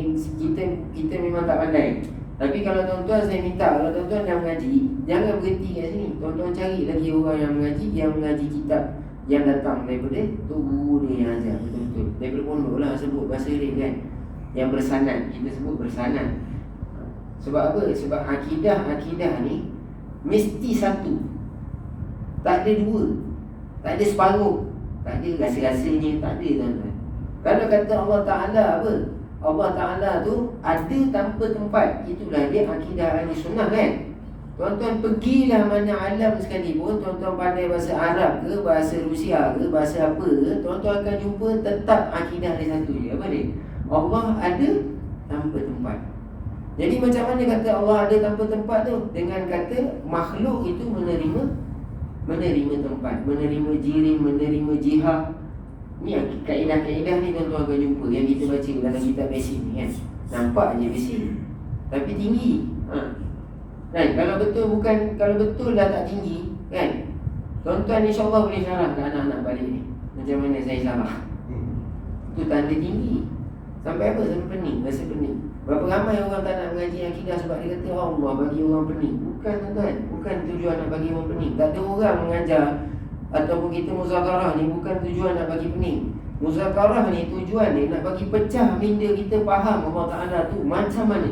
kita memang tak pandai. Tapi kalau tuan-tuan saya minta, kalau tuan-tuan dah mengaji, jangan berhenti kat sini. Tuan-tuan cari lagi orang yang mengaji kitab yang datang daripada tu guru dia yang ajar betul-betul. Daripada pondok lah sebut bahasa dia kan. Yang bersanad, kita sebut bersanad. Sebab apa? Sebab akidah ni mesti satu. Tak ada dua. Tak ada separuh. Tak ada rasa-rasanya, tak ada tuan-tuan. Kalau kata Allah Ta'ala apa? Allah Ta'ala tu ada tanpa tempat. Itulah dia akidah ahli sunnah kan. Tuan-tuan pergilah mana alam sekalipun, tuan-tuan pandai bahasa Arab ke, bahasa Rusia ke, bahasa apa ke, tuan-tuan akan jumpa tetap akidah dia satu je. Apa dia? Allah ada tanpa tempat. Jadi macam mana kata Allah ada tanpa tempat tu? Dengan kata makhluk itu menerima tempat, menerima jirim, menerima jihad. Ni kaedah-kaedah ni tuan-tuan akan jumpa yang kita baca dalam kitab basic ni kan. Nampak je basic tapi tinggi. Kan kalau betul dah tak tinggi kan. Tuan-tuan insya-Allah boleh syarah ke anak-anak balik ni. Macam mana saya syarah. Itu tanda tinggi. Sampai apa? Sampai pening, rasa pening. Berapa ramai orang tak nak mengaji akidah sebab dia kata Allah bagi orang pening. Bukan tuan-tuan, bukan tujuan nak bagi orang pening. Tak ada orang mengajar ataupun kita muzakarah ni bukan tujuan nak bagi pening. Muzakarah ni tujuan ni nak bagi pecah minda kita faham Allah Ta'ala tu macam mana.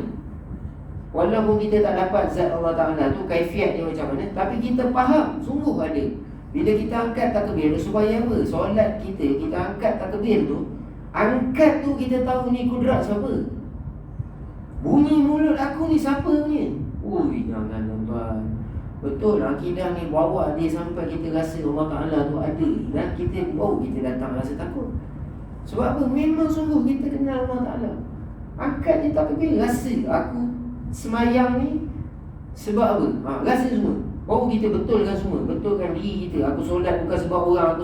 Walaupun kita tak dapat zat Allah Ta'ala tu, kaifiat dia macam mana, tapi kita faham, sungguh ada. Bila kita angkat takbir, supaya apa? Solat kita angkat takbir tu, Angkat tu kita tahu ni kudrat siapa. Bunyi mulut aku ni siapa ni? Ui, jangan tuan-tuan. Betul akidah ni bawa dia sampai kita rasa Allah Ta'ala tu ada. Dan kita datang rasa takut. Sebab apa? Memang sungguh kita kenal Allah Ta'ala. Angkat dia takbir, rasa aku semayang ni sebab apa? Rasa semua. Baru kita betulkan semua. Betulkan diri kita. Aku solat bukan sebab orang,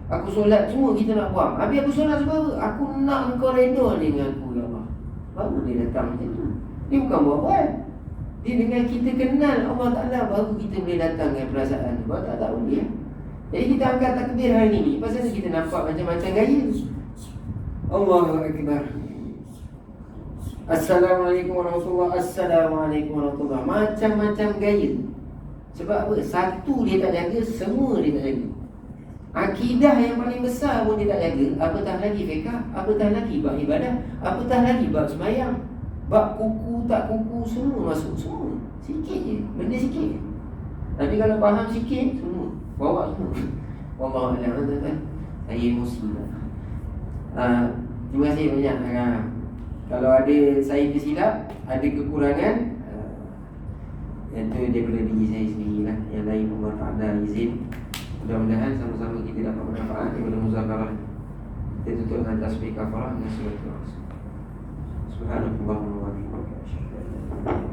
aku solat semua kita nak buang. Habis aku solat sebab apa? Aku nak engkau redha dengan aku, ya Allah. Baru dia datang macam tu. Dia bukan buat-buat. Dia dengan kita kenal Allah Ta'ala, baru kita boleh datang dengan perasaan. Kalau tak boleh. Jadi kita angkat takbir hari ni pasal kita nampak macam-macam gaya. Allahu Akbar. Assalamualaikum warahmatullahi. Assalamualaikum warahmatullahi. Macam-macam gaya. Sebab apa? Satu dia tak jaga, semua dia tak jaga. Akidah yang paling besar pun dia tak jaga. Apatah lagi fiqh, apatah lagi bab ibadah, apatah lagi bab sembahyang. Bab kuku tak kuku semua masuk semua. Sikit je, benda sikit. Tapi kalau faham sikit, semua bawa semua. Wallahu a'lam, tuan-tuan. Saya emosi lah. Terima kasih banyak. Kalau ada saya tersilap, ada kekurangan, yang tu daripada diri saya sendiri lah. Yang lain Allah Ta'ala izin. Mudah-mudahan sama-sama kita dapat manfaat daripada muzakarah. Kita tutup dengan tasbih kafarah dan surah Al-Asr. Subhanallah wa bihamdihi.